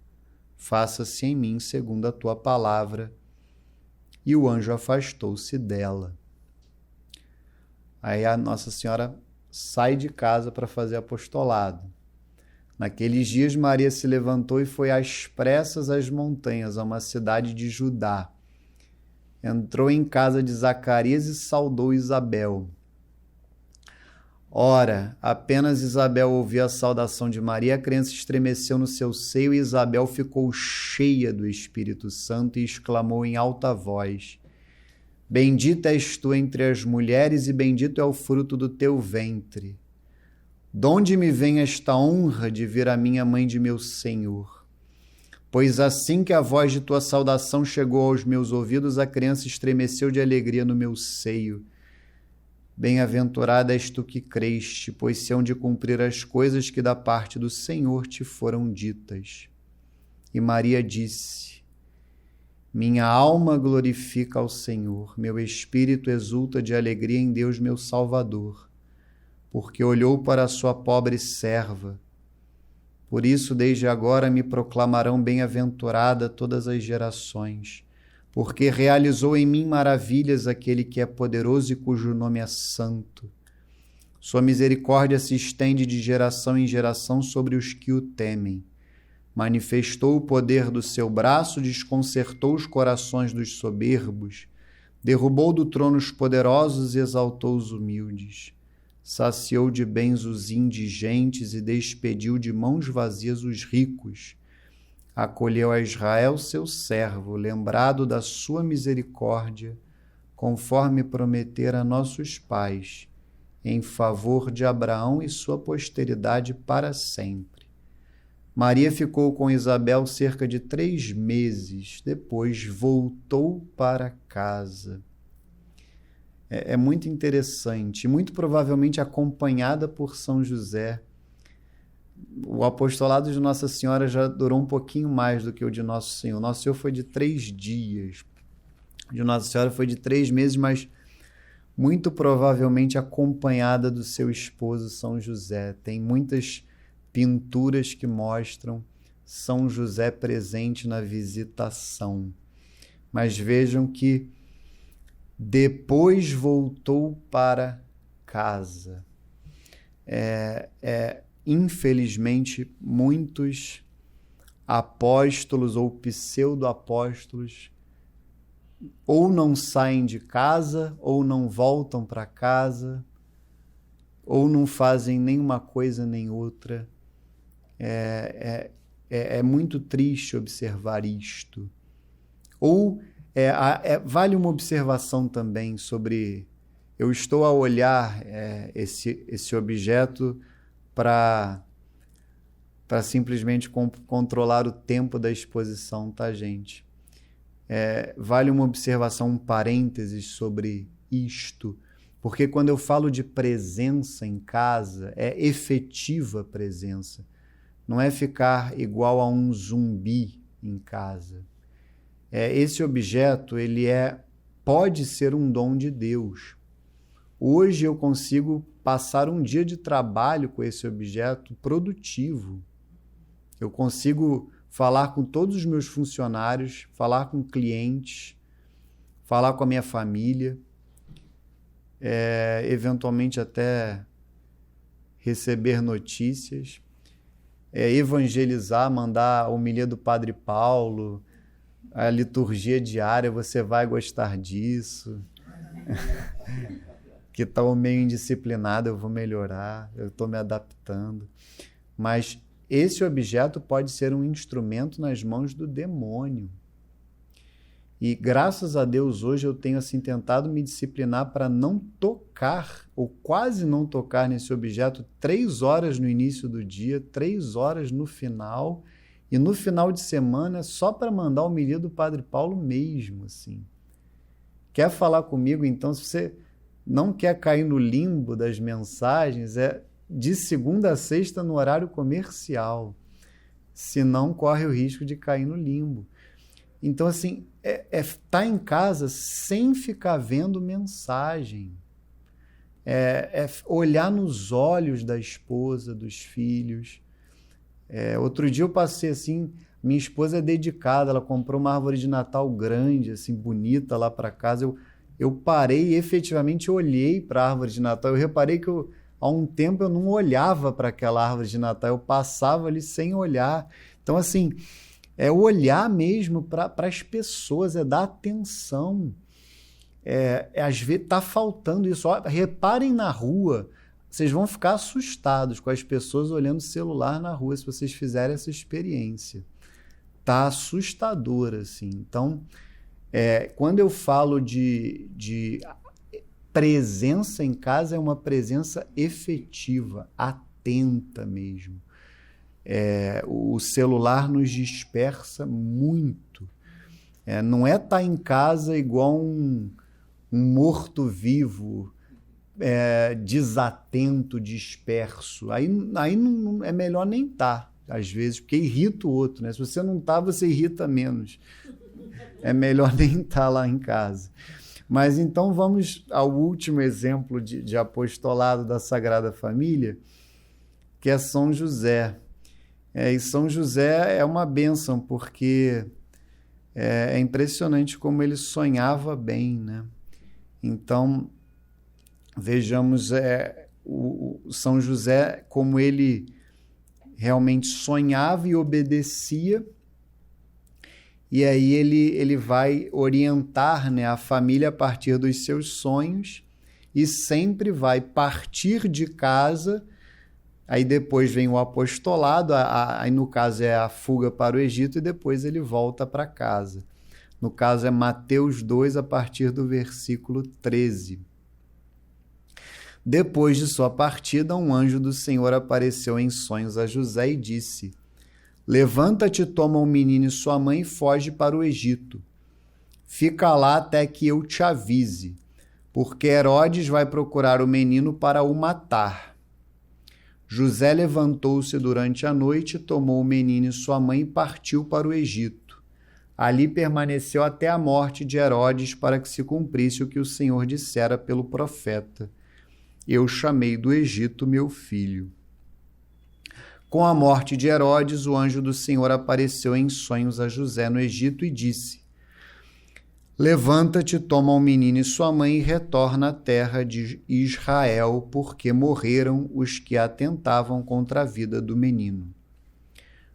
faça-se em mim segundo a tua palavra. E o anjo afastou-se dela. Aí a Nossa Senhora sai de casa para fazer apostolado. Naqueles dias, Maria se levantou e foi às pressas às montanhas, a uma cidade de Judá. Entrou em casa de Zacarias e saudou Isabel. Ora, apenas Isabel ouviu a saudação de Maria, a criança estremeceu no seu seio e Isabel ficou cheia do Espírito Santo e exclamou em alta voz: bendita és tu entre as mulheres e bendito é o fruto do teu ventre. Donde me vem esta honra de vir a minha mãe de meu Senhor? Pois assim que a voz de tua saudação chegou aos meus ouvidos, a criança estremeceu de alegria no meu seio. Bem-aventurada és tu que creste, pois se hão de cumprir as coisas que da parte do Senhor te foram ditas. E Maria disse: minha alma glorifica ao Senhor, meu espírito exulta de alegria em Deus meu Salvador, porque olhou para a sua pobre serva. Por isso, desde agora me proclamarão bem-aventurada todas as gerações, porque realizou em mim maravilhas aquele que é poderoso e cujo nome é santo. Sua misericórdia se estende de geração em geração sobre os que o temem. Manifestou o poder do seu braço, desconcertou os corações dos soberbos, derrubou do trono os poderosos e exaltou os humildes. Saciou de bens os indigentes e despediu de mãos vazias os ricos. Acolheu a Israel, seu servo, lembrado da sua misericórdia, conforme prometera a nossos pais, em favor de Abraão e sua posteridade para sempre. Maria ficou com Isabel cerca de 3 meses, depois voltou para casa. É muito interessante, muito provavelmente acompanhada por São José. O apostolado de Nossa Senhora já durou um pouquinho mais do que o de Nosso Senhor. Nosso Senhor foi de 3 dias. O de Nossa Senhora foi de 3 meses, mas muito provavelmente acompanhada do seu esposo São José. Tem muitas pinturas que mostram São José presente na visitação. Mas vejam que depois voltou para casa. Infelizmente, muitos apóstolos ou pseudo-apóstolos ou não saem de casa, ou não voltam para casa, ou não fazem nenhuma coisa nem outra. É muito triste observar isto. Ou vale uma observação também sobre... Eu estou a olhar esse objeto para simplesmente controlar o tempo da exposição, tá, gente? Vale uma observação, um parênteses sobre isto, porque quando eu falo de presença em casa, é efetiva presença. Não é ficar igual a um zumbi em casa. Esse objeto, ele pode ser um dom de Deus. Hoje eu consigo passar um dia de trabalho com esse objeto produtivo. Eu consigo falar com todos os meus funcionários, falar com clientes, falar com a minha família, eventualmente até receber notícias, evangelizar, mandar a homilia do Padre Paulo, a liturgia diária, você vai gostar disso. Que está meio indisciplinado, eu vou melhorar, eu estou me adaptando. Mas esse objeto pode ser um instrumento nas mãos do demônio. E graças a Deus hoje eu tenho assim tentado me disciplinar para não tocar ou quase não tocar nesse objeto 3 horas no início do dia, 3 horas no final, e no final de semana só para mandar a homilia do Padre Paulo mesmo, assim. Quer falar comigo? Então, se você não quer cair no limbo das mensagens, é de segunda a sexta no horário comercial, senão corre o risco de cair no limbo. Então, assim, tá em casa sem ficar vendo mensagem. Olhar nos olhos da esposa, dos filhos. Outro dia eu passei assim, minha esposa é dedicada, ela comprou uma árvore de Natal grande, assim, bonita lá para casa. Eu parei e efetivamente olhei para a árvore de Natal. Eu reparei que há um tempo eu não olhava para aquela árvore de Natal, eu passava ali sem olhar. Então, assim, olhar mesmo para as pessoas, dar atenção. Às vezes está faltando isso. Reparem na rua, vocês vão ficar assustados com as pessoas olhando o celular na rua se vocês fizerem essa experiência. Está assustador, assim. Então, quando eu falo de presença em casa, é uma presença efetiva, atenta mesmo. O celular nos dispersa muito. Não é estar em casa igual um morto-vivo, desatento, disperso. Aí não, é melhor nem estar, às vezes, porque irrita o outro, né? Se você não está, você irrita menos. É melhor nem estar lá em casa. Mas então vamos ao último exemplo de apostolado da Sagrada Família, que é São José. E São José é uma bênção, porque é impressionante como ele sonhava bem, né? Então, vejamos o São José, como ele realmente sonhava e obedecia, e aí ele vai orientar, né, a família a partir dos seus sonhos, e sempre vai partir de casa. Aí depois vem o apostolado, aí no caso é a fuga para o Egito, e depois ele volta para casa. No caso é Mateus 2, a partir do versículo 13. Depois de sua partida, um anjo do Senhor apareceu em sonhos a José e disse: levanta-te, toma o menino e sua mãe e foge para o Egito. Fica lá até que eu te avise, porque Herodes vai procurar o menino para o matar. José levantou-se durante a noite, tomou o menino e sua mãe e partiu para o Egito. Ali permaneceu até a morte de Herodes, para que se cumprisse o que o Senhor dissera pelo profeta: eu chamei do Egito meu filho. Com a morte de Herodes, o anjo do Senhor apareceu em sonhos a José no Egito e disse: levanta-te, toma o menino e sua mãe e retorna à terra de Israel, porque morreram os que atentavam contra a vida do menino.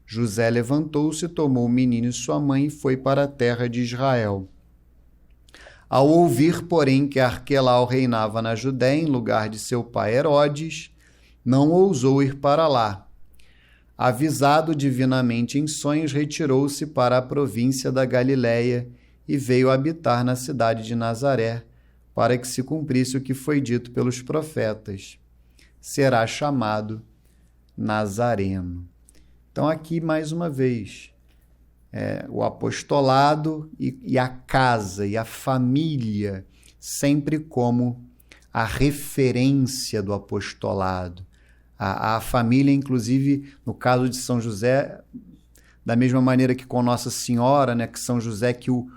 José levantou-se, tomou o menino e sua mãe e foi para a terra de Israel. Ao ouvir, porém, que Arquelau reinava na Judéia em lugar de seu pai Herodes, não ousou ir para lá. Avisado divinamente em sonhos, retirou-se para a província da Galiléia e veio habitar na cidade de Nazaré, para que se cumprisse o que foi dito pelos profetas: será chamado Nazareno. Então aqui, mais uma vez, o apostolado e a casa e a família sempre como a referência do apostolado. A família, inclusive, no caso de São José, da mesma maneira que com Nossa Senhora, né, que São José, que o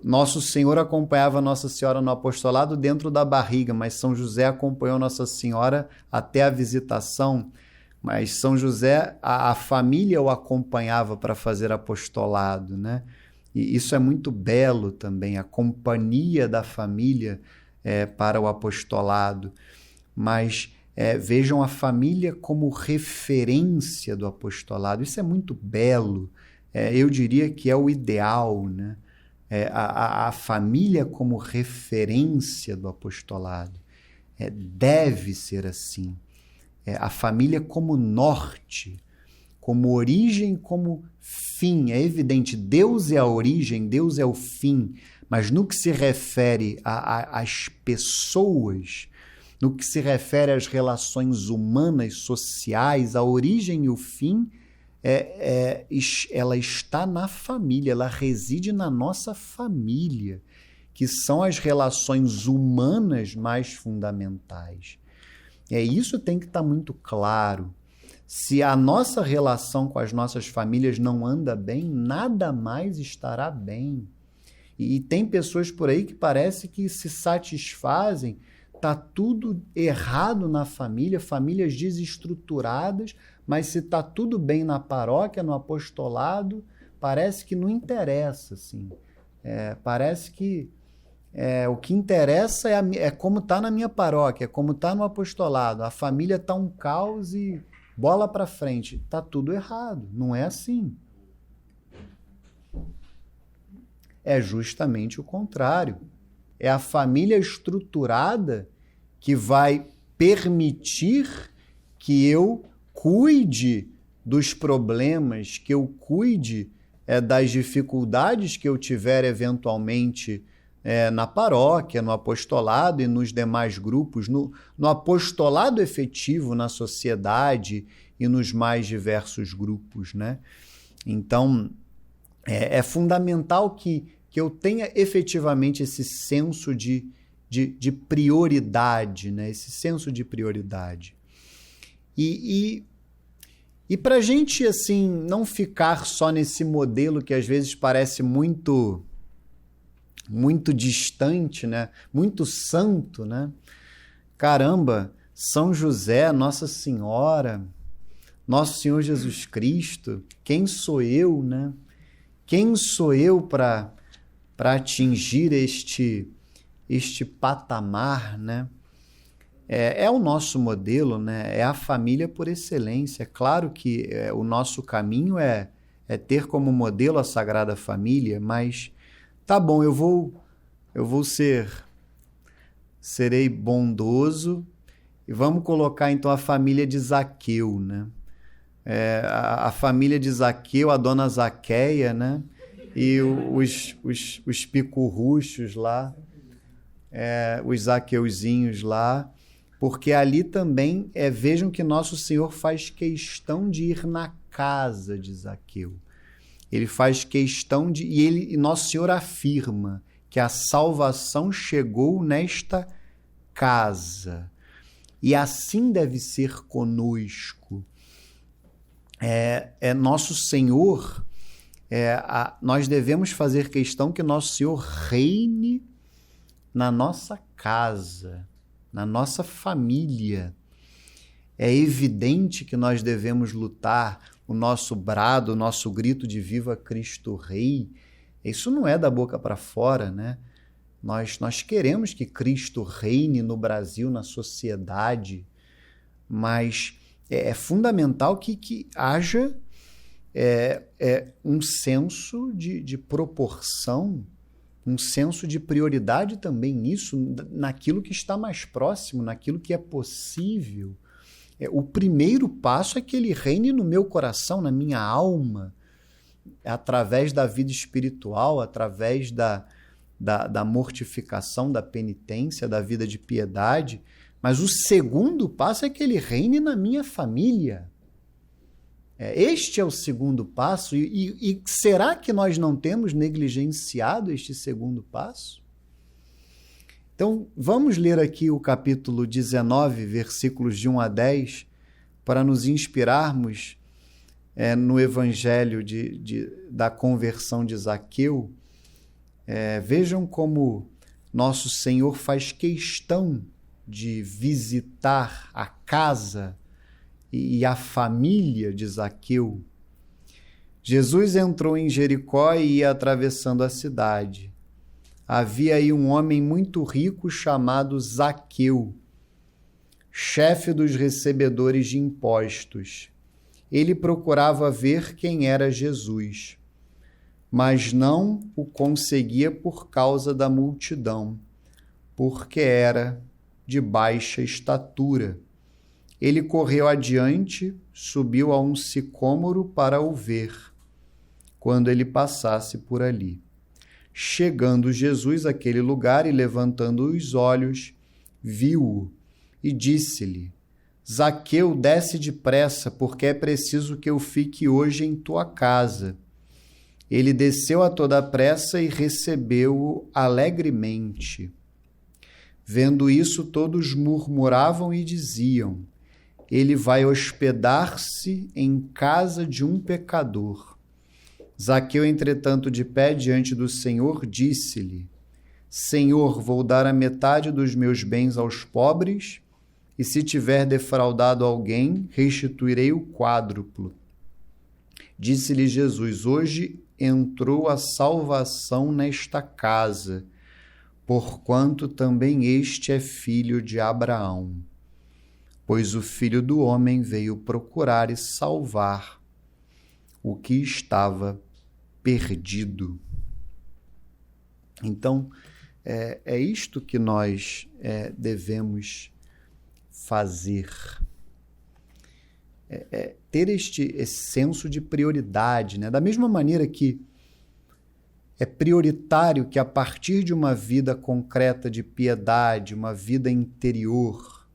Nosso Senhor acompanhava Nossa Senhora no apostolado dentro da barriga, mas São José acompanhou Nossa Senhora até a visitação. Mas São José, a família o acompanhava para fazer apostolado, né? E isso é muito belo também, a companhia da família para o apostolado. Mas vejam a família como referência do apostolado. Isso é muito belo. Eu diria que é o ideal, né? A família como referência do apostolado. Deve ser assim. A família como norte, como origem, como fim. É evidente, Deus é a origem, Deus é o fim, mas no que se refere às pessoas, no que se refere às relações humanas, sociais, a origem e o fim, ela está na família, ela reside na nossa família, que são as relações humanas mais fundamentais. Isso tem que estar muito claro. Se a nossa relação com as nossas famílias não anda bem, nada mais estará bem. E tem pessoas por aí que parece que se satisfazem, está tudo errado na família, famílias desestruturadas, mas se está tudo bem na paróquia, no apostolado, parece que não interessa, assim. Parece que o que interessa é como está na minha paróquia, é como está no apostolado. A família está um caos e bola para frente. Está tudo errado, não é assim. É justamente o contrário. É a família estruturada que vai permitir que eu cuide dos problemas, que eu cuide das dificuldades que eu tiver eventualmente na paróquia, no apostolado e nos demais grupos, no apostolado efetivo na sociedade e nos mais diversos grupos, né? Então, é fundamental que eu tenha efetivamente esse senso de prioridade, né? Esse senso de prioridade. E para a gente assim, não ficar só nesse modelo que às vezes parece muito distante, né? Muito santo, né? Caramba, São José, Nossa Senhora, Nosso Senhor Jesus Cristo, quem sou eu, né? Quem sou eu para atingir este patamar, né? É o nosso modelo, né? É a família por excelência. É claro que o nosso caminho é ter como modelo a Sagrada Família, mas tá bom, eu vou serei bondoso e vamos colocar então a família de Zaqueu, né? A família de Zaqueu, a dona Zaqueia, né? E os picurruchos lá, os zaqueuzinhos lá, porque ali também vejam que Nosso Senhor faz questão de ir na casa de Zaqueu. Ele faz questão e Nosso Senhor afirma que a salvação chegou nesta casa. E assim deve ser conosco. Nosso Senhor, nós devemos fazer questão que Nosso Senhor reine na nossa casa, na nossa família. É evidente que nós devemos lutar o nosso brado, o nosso grito de Viva Cristo Rei. Isso não é da boca para fora, né? Nós queremos que Cristo reine no Brasil, na sociedade, mas é fundamental que haja um senso de proporção, um senso de prioridade também nisso, naquilo que está mais próximo, naquilo que é possível. O primeiro passo é que ele reine no meu coração, na minha alma, através da vida espiritual, através da mortificação, da penitência, da vida de piedade. Mas o segundo passo é que ele reine na minha família. Este é o segundo passo. E será que nós não temos negligenciado este segundo passo? Então, vamos ler aqui o capítulo 19, versículos de 1 a 10, para nos inspirarmos no evangelho da conversão de Zaqueu. Vejam como Nosso Senhor faz questão de visitar a casa e a família de Zaqueu. Jesus entrou em Jericó e ia atravessando a cidade. Havia aí um homem muito rico chamado Zaqueu, chefe dos recebedores de impostos. Ele procurava ver quem era Jesus, mas não o conseguia por causa da multidão, porque era de baixa estatura Ele correu adiante, subiu a um sicômoro para o ver, quando ele passasse por ali. Chegando Jesus àquele lugar e levantando os olhos, viu-o e disse-lhe: Zaqueu, desce depressa, porque é preciso que eu fique hoje em tua casa. Ele desceu a toda pressa e recebeu-o alegremente. Vendo isso, todos murmuravam e diziam: ele vai hospedar-se em casa de um pecador. Zaqueu, entretanto, de pé diante do Senhor, disse-lhe: Senhor, vou dar a metade dos meus bens aos pobres, e se tiver defraudado alguém, restituirei o quádruplo. Disse-lhe Jesus: hoje entrou a salvação nesta casa, porquanto também este é filho de Abraão. Pois o Filho do Homem veio procurar e salvar o que estava perdido. Então, é isto que nós devemos fazer. Ter esse senso de prioridade, né? Da mesma maneira que é prioritário que a partir de uma vida concreta de piedade, uma vida interior,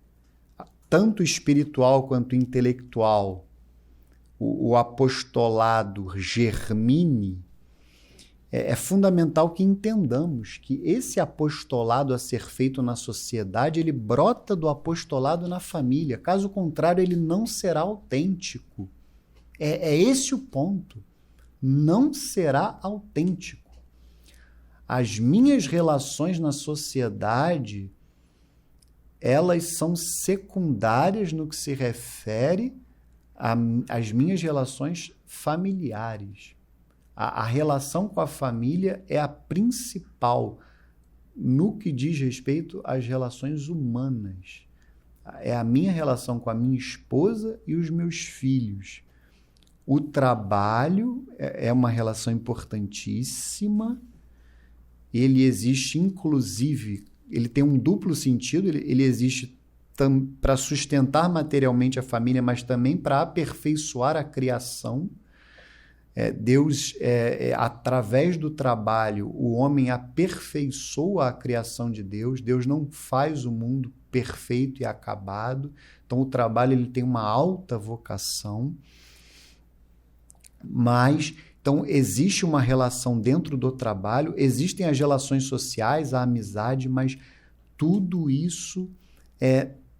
tanto espiritual quanto intelectual, o apostolado germine, é fundamental que entendamos que esse apostolado a ser feito na sociedade, ele brota do apostolado na família. Caso contrário, ele não será autêntico. É esse o ponto. Não será autêntico. As minhas relações na sociedade, elas são secundárias no que se refere às minhas relações familiares. A relação com a família é a principal no que diz respeito às relações humanas. É a minha relação com a minha esposa e os meus filhos. O trabalho é uma relação importantíssima. Ele existe, inclusive, ele tem um duplo sentido, ele existe para sustentar materialmente a família, mas também para aperfeiçoar a criação. Deus, através do trabalho, o homem aperfeiçoa a criação de Deus. Deus não faz o mundo perfeito e acabado. Então, o trabalho ele tem uma alta vocação. Mas, então, existe uma relação dentro do trabalho, existem as relações sociais, a amizade, mas tudo isso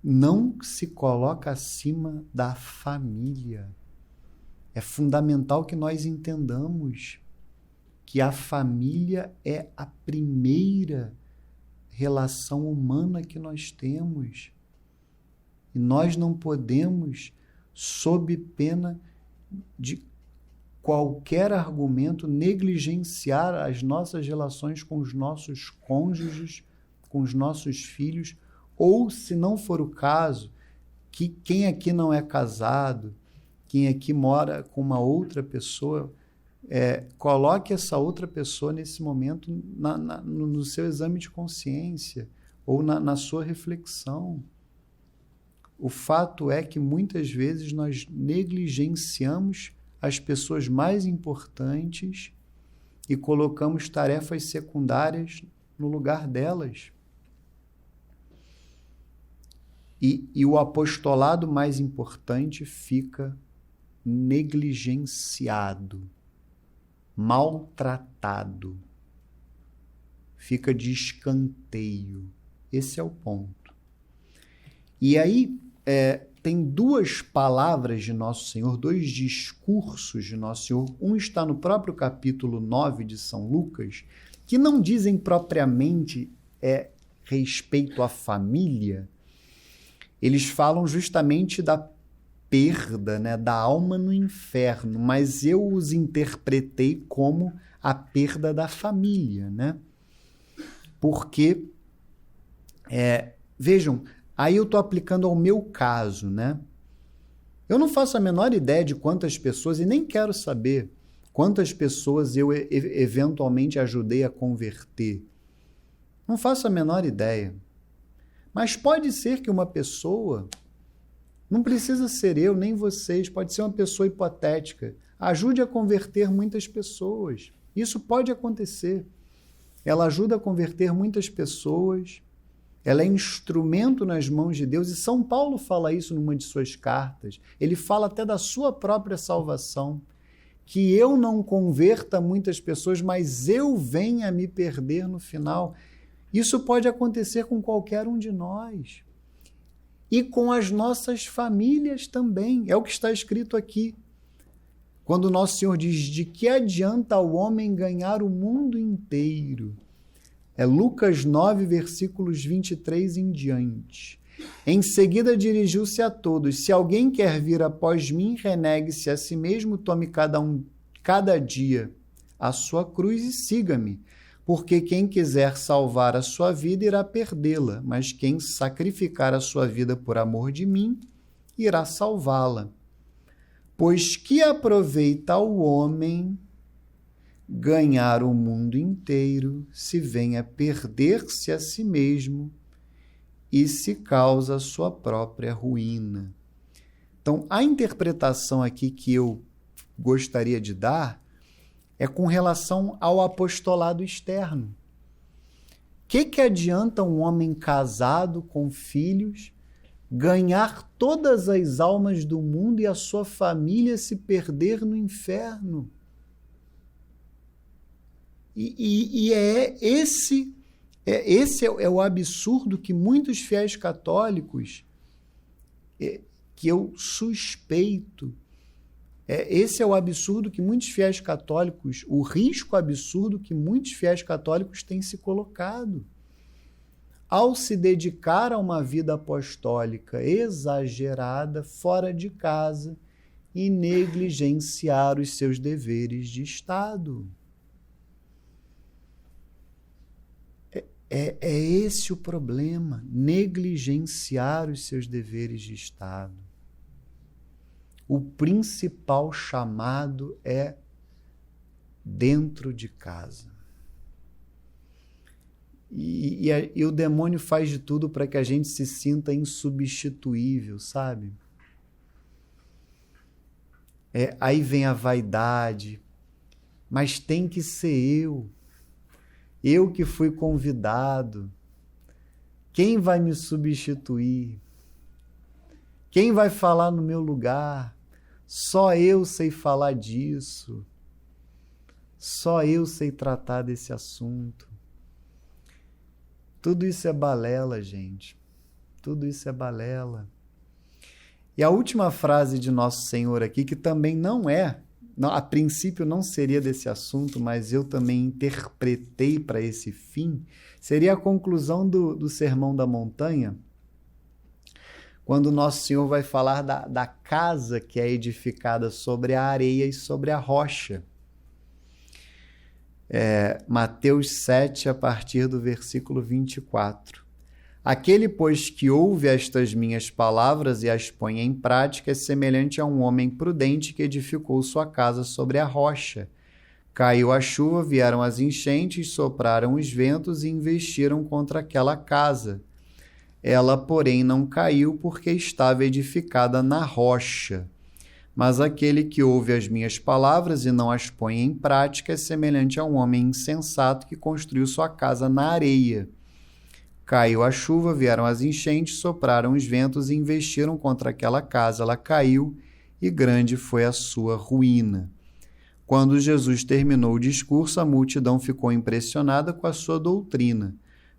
não se coloca acima da família. É fundamental que nós entendamos que a família é a primeira relação humana que nós temos. E nós não podemos, sob pena de qualquer argumento, negligenciar as nossas relações com os nossos cônjuges, com os nossos filhos, ou, se não for o caso, que quem aqui não é casado, quem aqui mora com uma outra pessoa, coloque essa outra pessoa nesse momento no seu exame de consciência ou na sua reflexão. O fato é que muitas vezes nós negligenciamos as pessoas mais importantes e colocamos tarefas secundárias no lugar delas. E o apostolado mais importante fica negligenciado, maltratado, fica de escanteio. Esse é o ponto. E aí tem duas palavras de Nosso Senhor, dois discursos de Nosso Senhor. Um está no próprio capítulo 9 de São Lucas, que não dizem propriamente respeito à família. Eles falam justamente da perda, né, da alma no inferno, mas eu os interpretei como a perda da família, né? Porque, vejam, aí eu estou aplicando ao meu caso, né? Eu não faço a menor ideia de quantas pessoas, e nem quero saber quantas pessoas eu eventualmente ajudei a converter. Não faço a menor ideia. Mas pode ser que uma pessoa Não precisa ser eu, nem vocês, pode ser uma pessoa hipotética. Ajude a converter muitas pessoas. Isso pode acontecer. Ela ajuda a converter muitas pessoas. Ela é instrumento nas mãos de Deus. E São Paulo fala isso numa de suas cartas. Ele fala até da sua própria salvação. Que eu não converta muitas pessoas, mas eu venha a me perder no final. Isso pode acontecer com qualquer um de nós. E com as nossas famílias também. É o que está escrito aqui. Quando Nosso Senhor diz, de que adianta ao homem ganhar o mundo inteiro? É Lucas 9, versículos 23 em diante. Em seguida dirigiu-se a todos, se alguém quer vir após mim, renegue-se a si mesmo, tome cada dia a sua cruz e siga-me. Porque quem quiser salvar a sua vida irá perdê-la, mas quem sacrificar a sua vida por amor de mim, irá salvá-la. Pois que aproveita ao homem ganhar o mundo inteiro, se vem a perder-se a si mesmo e se causa a sua própria ruína. Então, a interpretação aqui que eu gostaria de dar é com relação ao apostolado externo. O que adianta um homem casado com filhos ganhar todas as almas do mundo e a sua família se perder no inferno? Esse é o absurdo que muitos fiéis católicos, que eu suspeito, esse é o absurdo que muitos fiéis católicos, o risco absurdo que muitos fiéis católicos têm se colocado. Ao se dedicar a uma vida apostólica exagerada, fora de casa, e negligenciar os seus deveres de Estado. É esse o problema, negligenciar os seus deveres de Estado. O principal chamado é dentro de casa. E o demônio faz de tudo para que a gente se sinta insubstituível, sabe? Aí vem a vaidade, mas tem que ser eu que fui convidado. Quem vai me substituir? Quem vai falar no meu lugar? Só eu sei falar disso. Só eu sei tratar desse assunto. Tudo isso é balela, gente. Tudo isso é balela. E a última frase de Nosso Senhor aqui, que também a princípio não seria desse assunto, mas eu também interpretei para esse fim, seria a conclusão do Sermão da Montanha, quando Nosso Senhor vai falar da casa que é edificada sobre a areia e sobre a rocha. Mateus 7, a partir do versículo 24. Aquele, pois, que ouve estas minhas palavras e as põe em prática é semelhante a um homem prudente que edificou sua casa sobre a rocha. Caiu a chuva, vieram as enchentes, sopraram os ventos e investiram contra aquela casa. Ela, porém, não caiu porque estava edificada na rocha. Mas aquele que ouve as minhas palavras e não as põe em prática é semelhante a um homem insensato que construiu sua casa na areia. Caiu a chuva, vieram as enchentes, sopraram os ventos e investiram contra aquela casa. Ela caiu e grande foi a sua ruína. Quando Jesus terminou o discurso, a multidão ficou impressionada com a sua doutrina.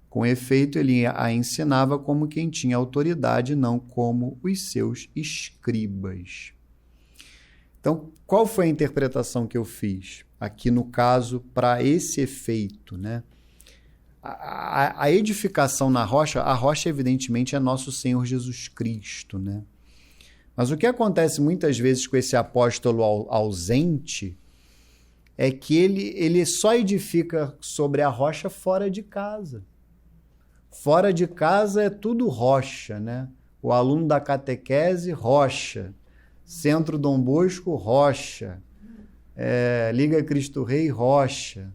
Com efeito, ele a ensinava como quem tinha autoridade, não como os seus escribas. Então, qual foi a interpretação que eu fiz aqui no caso para esse efeito, né? A edificação na rocha, a rocha evidentemente é nosso Senhor Jesus Cristo, né? Mas o que acontece muitas vezes com esse apóstolo ausente é que ele só edifica sobre a rocha fora de casa. Fora de casa é tudo rocha, né? O aluno da catequese, rocha. Centro Dom Bosco, rocha. Liga Cristo Rei, rocha.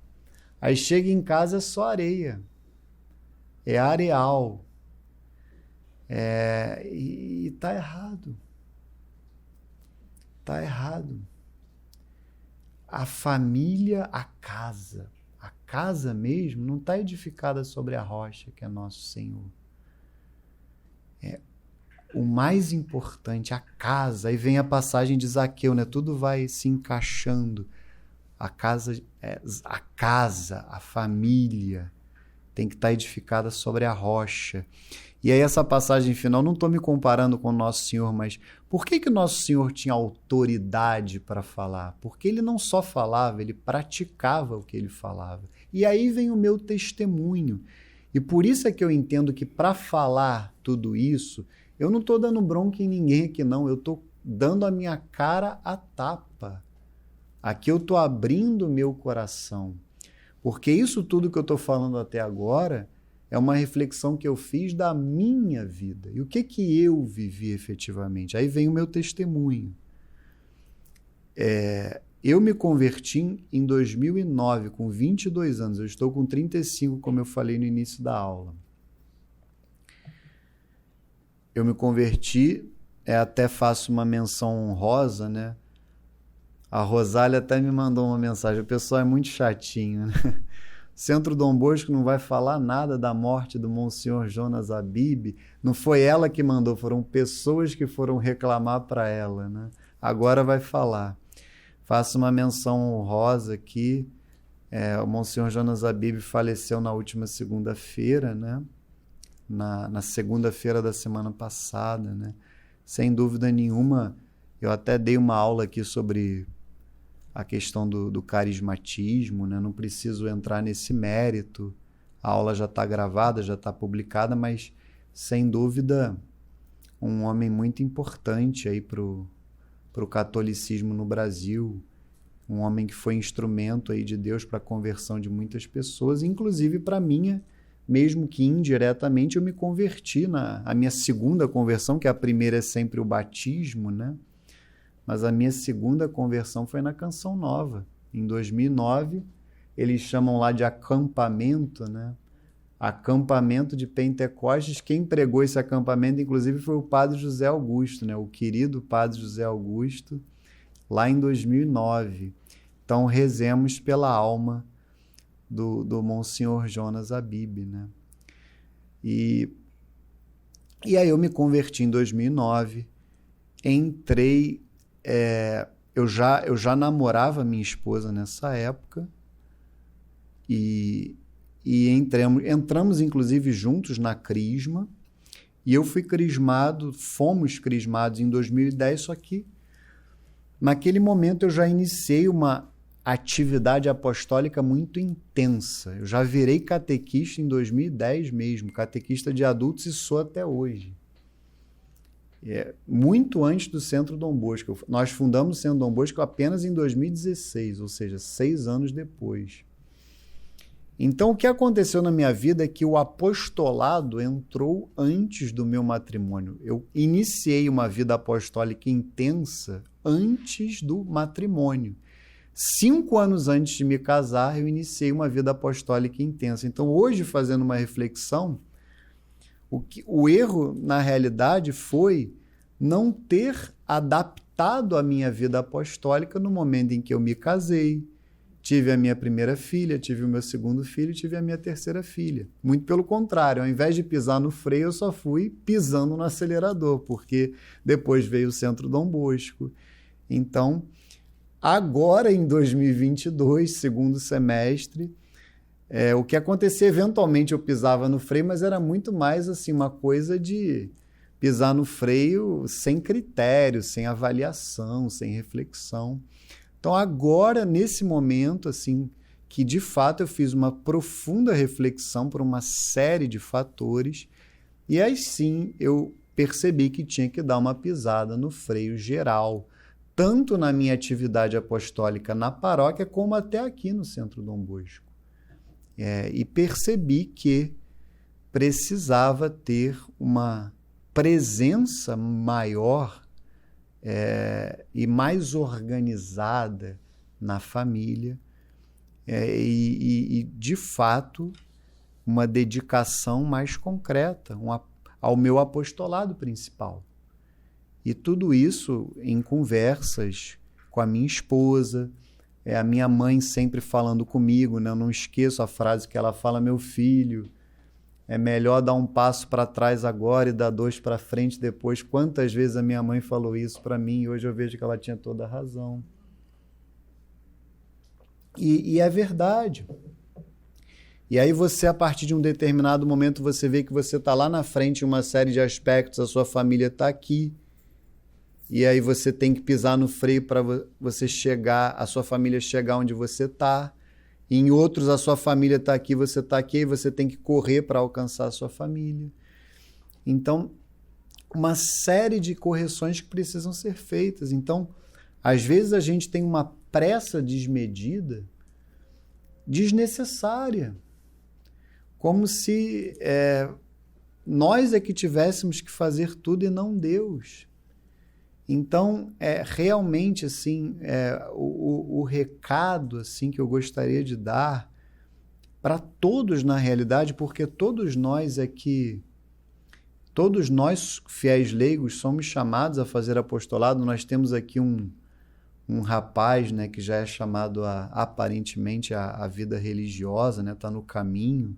Aí chega em casa é só areia. É areal. E tá errado. Está errado. A família, a casa mesmo, não está edificada sobre a rocha, que é nosso Senhor. O mais importante, a casa. Aí vem a passagem de Zaqueu, né? Tudo vai se encaixando. A casa, a família tem que estar edificada sobre a rocha. E aí essa passagem final, não estou me comparando com o Nosso Senhor, mas por que Nosso Senhor tinha autoridade para falar? Porque ele não só falava, ele praticava o que ele falava. E aí vem o meu testemunho. E por isso é que eu entendo que para falar tudo isso, eu não estou dando bronca em ninguém aqui não, eu estou dando a minha cara a tapa. Aqui eu estou abrindo o meu coração. Porque isso tudo que eu estou falando até agora é uma reflexão que eu fiz da minha vida. E o que eu vivi efetivamente? Aí vem o meu testemunho. Eu me converti em 2009, com 22 anos. Eu estou com 35, como eu falei no início da aula. Eu me converti, até faço uma menção honrosa, né? A Rosália até me mandou uma mensagem. O pessoal é muito chatinho, né? Centro Dom Bosco não vai falar nada da morte do Monsenhor Jonas Abib. Não foi ela que mandou, foram pessoas que foram reclamar para ela, né? Agora vai falar. Faço uma menção honrosa aqui. O Monsenhor Jonas Abib faleceu na última segunda-feira, né? Na segunda-feira da semana passada, né? Sem dúvida nenhuma, eu até dei uma aula aqui sobre a questão do carismatismo, né? Não preciso entrar nesse mérito, a aula já está gravada, já está publicada, mas sem dúvida um homem muito importante aí para o catolicismo no Brasil, um homem que foi instrumento aí de Deus para a conversão de muitas pessoas, inclusive para a minha, mesmo que indiretamente eu me converti a minha segunda conversão, que a primeira é sempre o batismo, né? Mas a minha segunda conversão foi na Canção Nova. Em 2009, eles chamam lá de acampamento, né? Acampamento de Pentecostes. Quem pregou esse acampamento, inclusive, foi o Padre José Augusto, né? O querido Padre José Augusto, lá em 2009. Então, rezemos pela alma do Monsenhor Jonas Abib, né? E aí eu me converti em 2009, entrei... Eu já namorava minha esposa nessa época e entramos inclusive juntos na crisma, e eu fomos crismados em 2010, só que naquele momento eu já iniciei uma atividade apostólica muito intensa. Eu já virei catequista em 2010 mesmo, catequista de adultos, e sou até hoje. Muito antes do Centro Dom Bosco. Nós fundamos o Centro Dom Bosco apenas em 2016, ou seja, 6 anos depois. Então, o que aconteceu na minha vida é que o apostolado entrou antes do meu matrimônio. Eu iniciei uma vida apostólica intensa antes do matrimônio. 5 anos antes de me casar, eu iniciei uma vida apostólica intensa. Então, hoje, fazendo uma reflexão, o erro, na realidade, foi não ter adaptado a minha vida apostólica no momento em que eu me casei, tive a minha primeira filha, tive o meu segundo filho, tive a minha terceira filha. Muito pelo contrário, ao invés de pisar no freio, eu só fui pisando no acelerador, porque depois veio o Centro Dom Bosco. Então, agora em 2022, segundo semestre, o que acontecia, eventualmente eu pisava no freio, mas era muito mais assim, uma coisa de pisar no freio sem critério, sem avaliação, sem reflexão. Então agora, nesse momento, assim, que de fato eu fiz uma profunda reflexão por uma série de fatores, e aí sim eu percebi que tinha que dar uma pisada no freio geral, tanto na minha atividade apostólica na paróquia, como até aqui no Centro Dom Bosco. E percebi que precisava ter uma presença maior e mais organizada na família e, de fato, uma dedicação mais concreta ao meu apostolado principal. E tudo isso em conversas com a minha esposa, a minha mãe sempre falando comigo, né? Eu não esqueço a frase que ela fala: meu filho, é melhor dar um passo para trás agora e dar 2 para frente depois. Quantas vezes a minha mãe falou isso para mim e hoje eu vejo que ela tinha toda a razão. E é verdade. E aí você, a partir de um determinado momento, você vê que você está lá na frente em uma série de aspectos, a sua família está aqui, e aí você tem que pisar no freio para você chegar, a sua família chegar onde você está. Em outros, a sua família está aqui, você está aqui, e você tem que correr para alcançar a sua família. Então, uma série de correções que precisam ser feitas. Então, às vezes a gente tem uma pressa desmedida, desnecessária, como se nós é que tivéssemos que fazer tudo e não Deus. Então, realmente, assim, o recado assim, que eu gostaria de dar para todos, na realidade, porque todos nós, fiéis leigos, somos chamados a fazer apostolado. Nós temos aqui um rapaz, né, que já é chamado aparentemente a vida religiosa, né, tá no caminho.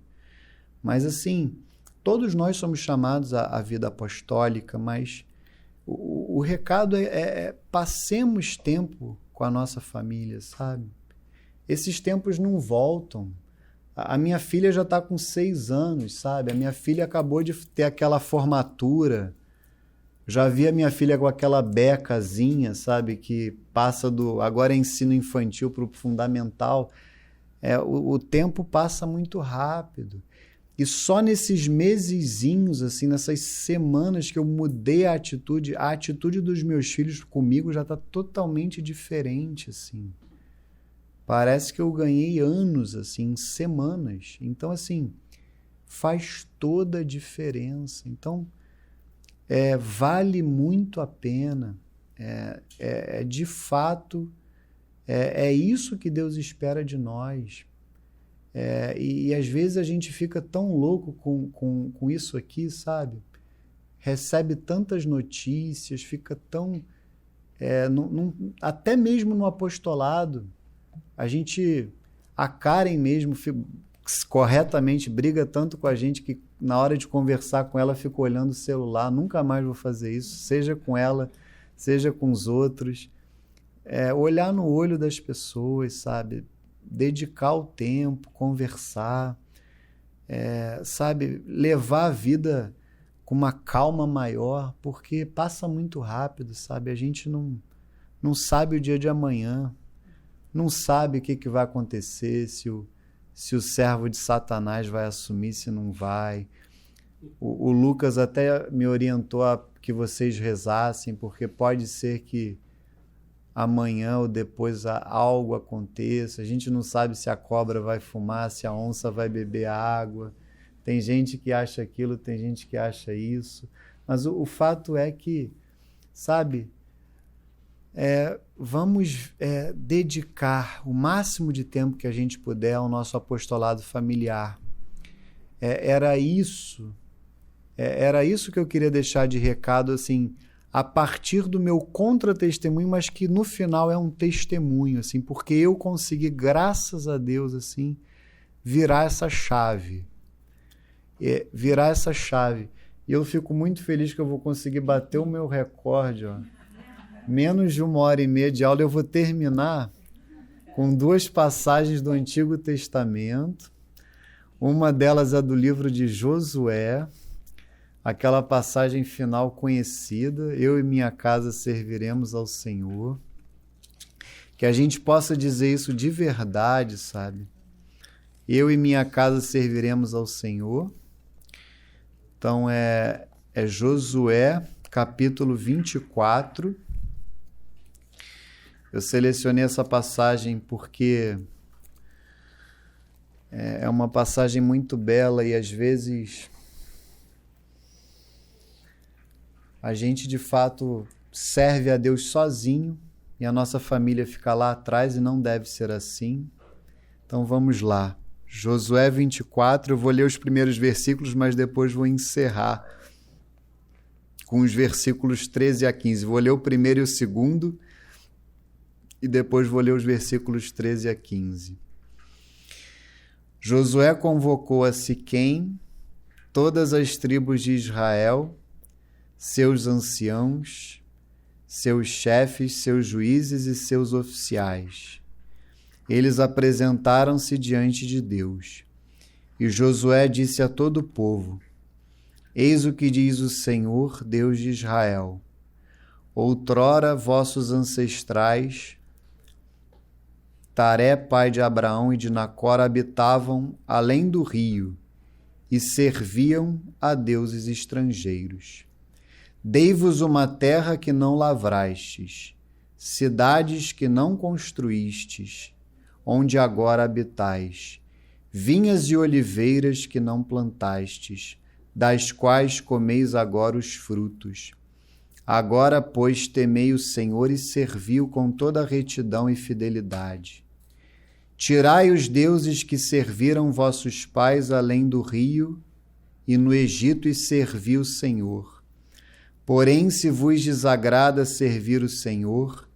Mas, assim, todos nós somos chamados à vida apostólica, mas o recado passemos tempo com a nossa família, sabe? Esses tempos não voltam. A minha filha já está com 6 anos, sabe? A minha filha acabou de ter aquela formatura. Já vi a minha filha com aquela becazinha, sabe? Que passa agora é ensino infantil para o fundamental. O tempo passa muito rápido. E só nesses mesezinhos, assim, nessas semanas que eu mudei a atitude dos meus filhos comigo já está totalmente diferente, assim. Parece que eu ganhei anos, assim, em semanas. Então, assim, faz toda a diferença. Então, vale muito a pena. De fato, é isso que Deus espera de nós. E às vezes a gente fica tão louco com isso aqui, sabe? Recebe tantas notícias, fica tão... até mesmo no apostolado, a Karen mesmo corretamente briga tanto com a gente que na hora de conversar com ela fica olhando o celular. Nunca mais vou fazer isso, seja com ela, seja com os outros. Olhar no olho das pessoas, sabe? Dedicar o tempo, conversar, sabe? Levar a vida com uma calma maior, porque passa muito rápido, sabe? A gente não sabe o dia de amanhã, não sabe o que vai acontecer, se o servo de Satanás vai assumir, se não vai. O Lucas até me orientou a que vocês rezassem, porque pode ser que amanhã ou depois algo aconteça. A gente não sabe se a cobra vai fumar, se a onça vai beber água. Tem gente que acha aquilo, tem gente que acha isso. Mas o fato é que, sabe, vamos dedicar o máximo de tempo que a gente puder ao nosso apostolado familiar. Era isso que eu queria deixar de recado, assim, a partir do meu contra-testemunho, mas que no final é um testemunho, assim, porque eu consegui, graças a Deus, assim, virar essa chave. E eu fico muito feliz que eu vou conseguir bater o meu recorde, ó. Menos de 1h30 de aula, eu vou terminar com 2 passagens do Antigo Testamento. Uma delas é do livro de Josué, aquela passagem final conhecida: eu e minha casa serviremos ao Senhor. Que a gente possa dizer isso de verdade, sabe? Eu e minha casa serviremos ao Senhor. Então é Josué, capítulo 24. Eu selecionei essa passagem porque é uma passagem muito bela e às vezes a gente de fato serve a Deus sozinho e a nossa família fica lá atrás, e não deve ser assim. Então vamos lá. Josué 24, eu vou ler os primeiros versículos, mas depois vou encerrar com os versículos 13 a 15. Vou ler o primeiro e o segundo, e depois vou ler os versículos 13 a 15. Josué convocou a Siquém todas as tribos de Israel, seus anciãos, seus chefes, seus juízes e seus oficiais. Eles apresentaram-se diante de Deus. E Josué disse a todo o povo: Eis o que diz o Senhor, Deus de Israel. Outrora vossos ancestrais, Taré, pai de Abraão e de Nacor, habitavam além do rio e serviam a deuses estrangeiros. Dei-vos uma terra que não lavrastes, cidades que não construístes, onde agora habitais, vinhas e oliveiras que não plantastes, das quais comeis agora os frutos. Agora, pois, temei o Senhor e servi-o com toda retidão e fidelidade. Tirai os deuses que serviram vossos pais além do rio e no Egito e servi o Senhor. Porém, se vos desagrada servir o Senhor,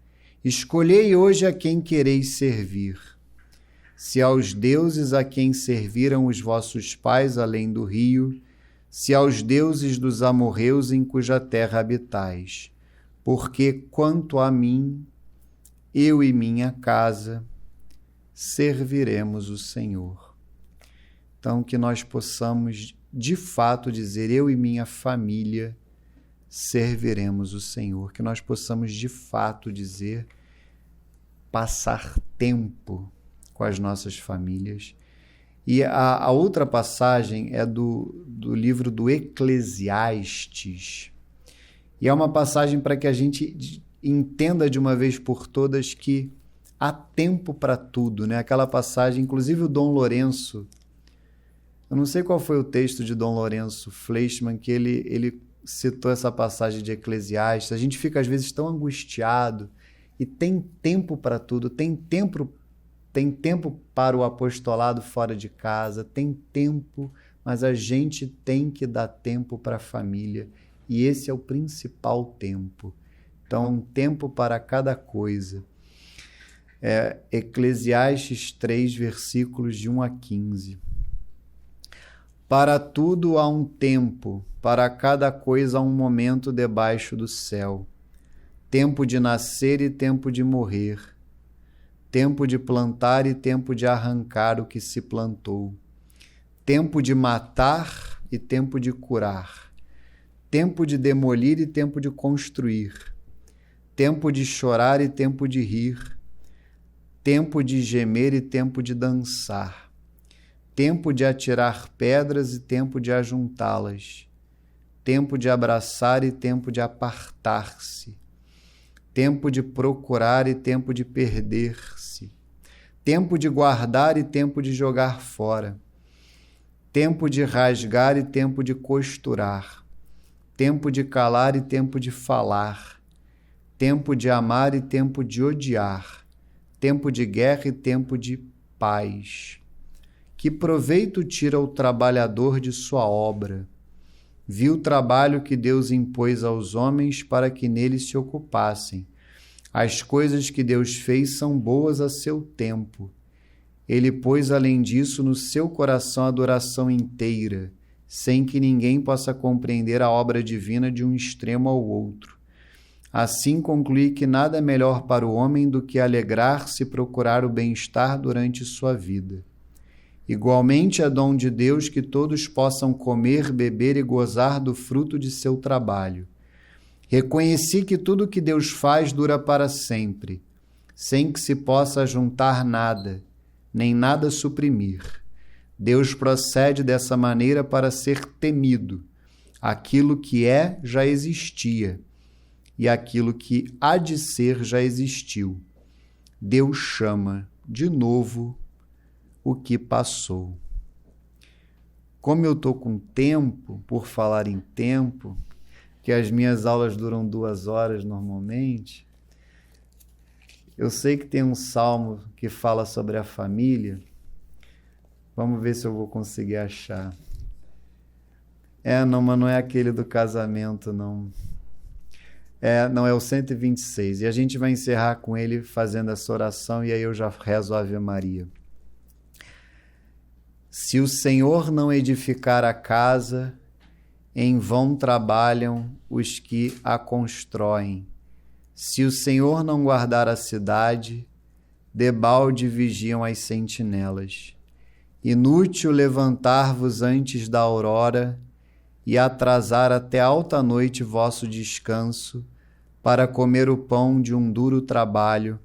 escolhei hoje a quem quereis servir. Se aos deuses a quem serviram os vossos pais além do rio, se aos deuses dos amorreus em cuja terra habitais. Porque, quanto a mim, eu e minha casa, serviremos o Senhor. Então, que nós possamos, de fato, dizer, eu e minha família serviremos o Senhor. Que nós possamos, de fato, dizer, passar tempo com as nossas famílias. E a outra passagem é do livro do Eclesiastes. E é uma passagem para que a gente entenda de uma vez por todas que há tempo para tudo, né? Aquela passagem, inclusive o Dom Lourenço, eu não sei qual foi o texto de Dom Lourenço Fleischmann, que ele citou essa passagem de Eclesiastes. A gente fica às vezes tão angustiado e tem tempo para tudo, tem tempo para o apostolado fora de casa, tem tempo, mas a gente tem que dar tempo para a família. E esse é o principal tempo. Então, um tempo para cada coisa. Eclesiastes 3, versículos de 1 a 15. Para tudo há um tempo, para cada coisa há um momento debaixo do céu. Tempo de nascer e tempo de morrer. Tempo de plantar e tempo de arrancar o que se plantou. Tempo de matar e tempo de curar. Tempo de demolir e tempo de construir. Tempo de chorar e tempo de rir. Tempo de gemer e tempo de dançar. Tempo de atirar pedras e tempo de ajuntá-las. Tempo de abraçar e tempo de apartar-se. Tempo de procurar e tempo de perder-se. Tempo de guardar e tempo de jogar fora. Tempo de rasgar e tempo de costurar. Tempo de calar e tempo de falar. Tempo de amar e tempo de odiar. Tempo de guerra e tempo de paz. Que proveito tira o trabalhador de sua obra? Viu o trabalho que Deus impôs aos homens para que nele se ocupassem. As coisas que Deus fez são boas a seu tempo. Ele pôs, além disso, no seu coração a adoração inteira, sem que ninguém possa compreender a obra divina de um extremo ao outro. Assim concluí que nada é melhor para o homem do que alegrar-se e procurar o bem-estar durante sua vida. Igualmente é dom de Deus que todos possam comer, beber e gozar do fruto de seu trabalho. Reconheci que tudo que Deus faz dura para sempre, sem que se possa juntar nada, nem nada suprimir. Deus procede dessa maneira para ser temido. Aquilo que é já existia, e aquilo que há de ser já existiu. Deus chama de novo o que passou. Como eu estou com tempo, por falar em tempo, que as minhas aulas duram 2 horas normalmente, eu sei que tem um salmo que fala sobre a família. Vamos ver se eu vou conseguir achar. Não, mas não é aquele do casamento, não. Não, é o 126. E a gente vai encerrar com ele fazendo essa oração, e aí eu já rezo a Ave Maria. Se o Senhor não edificar a casa, em vão trabalham os que a constroem. Se o Senhor não guardar a cidade, debalde vigiam as sentinelas. Inútil levantar-vos antes da aurora e atrasar até alta noite vosso descanso para comer o pão de um duro trabalho,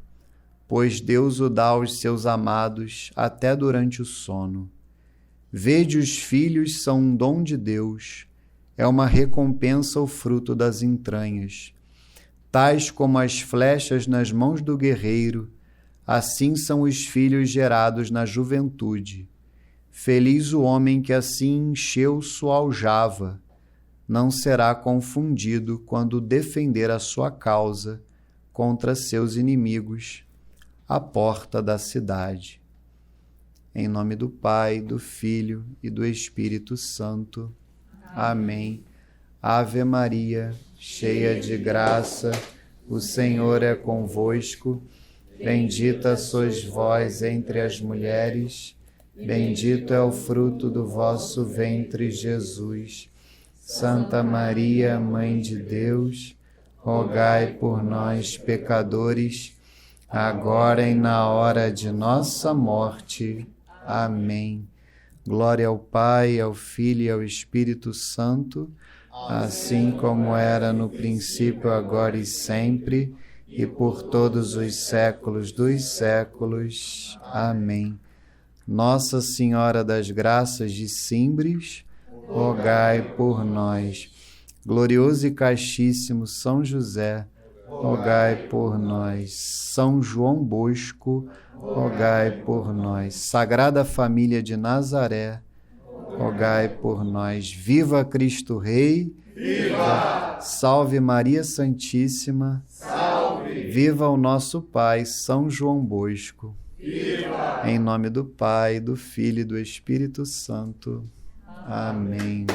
pois Deus o dá aos seus amados até durante o sono. Vede, os filhos são um dom de Deus, é uma recompensa o fruto das entranhas. Tais como as flechas nas mãos do guerreiro, assim são os filhos gerados na juventude. Feliz o homem que assim encheu sua aljava, não será confundido quando defender a sua causa contra seus inimigos à porta da cidade. Em nome do Pai, do Filho e do Espírito Santo. Amém. Ave Maria, cheia de graça, o Senhor é convosco. Bendita sois vós entre as mulheres, bendito é o fruto do vosso ventre, Jesus. Santa Maria, Mãe de Deus, rogai por nós, pecadores, agora e na hora de nossa morte. Amém. Glória ao Pai, ao Filho e ao Espírito Santo, assim como era no princípio, agora e sempre, e por todos os séculos dos séculos. Amém. Nossa Senhora das Graças de Simbres, rogai por nós. Glorioso e castíssimo São José, rogai por nós. São João Bosco, rogai por nós. Sagrada Família de Nazaré, rogai por nós. Viva Cristo Rei! Viva! Salve Maria Santíssima! Salve! Viva o nosso Pai, São João Bosco! Viva! Em nome do Pai, do Filho e do Espírito Santo. Amém.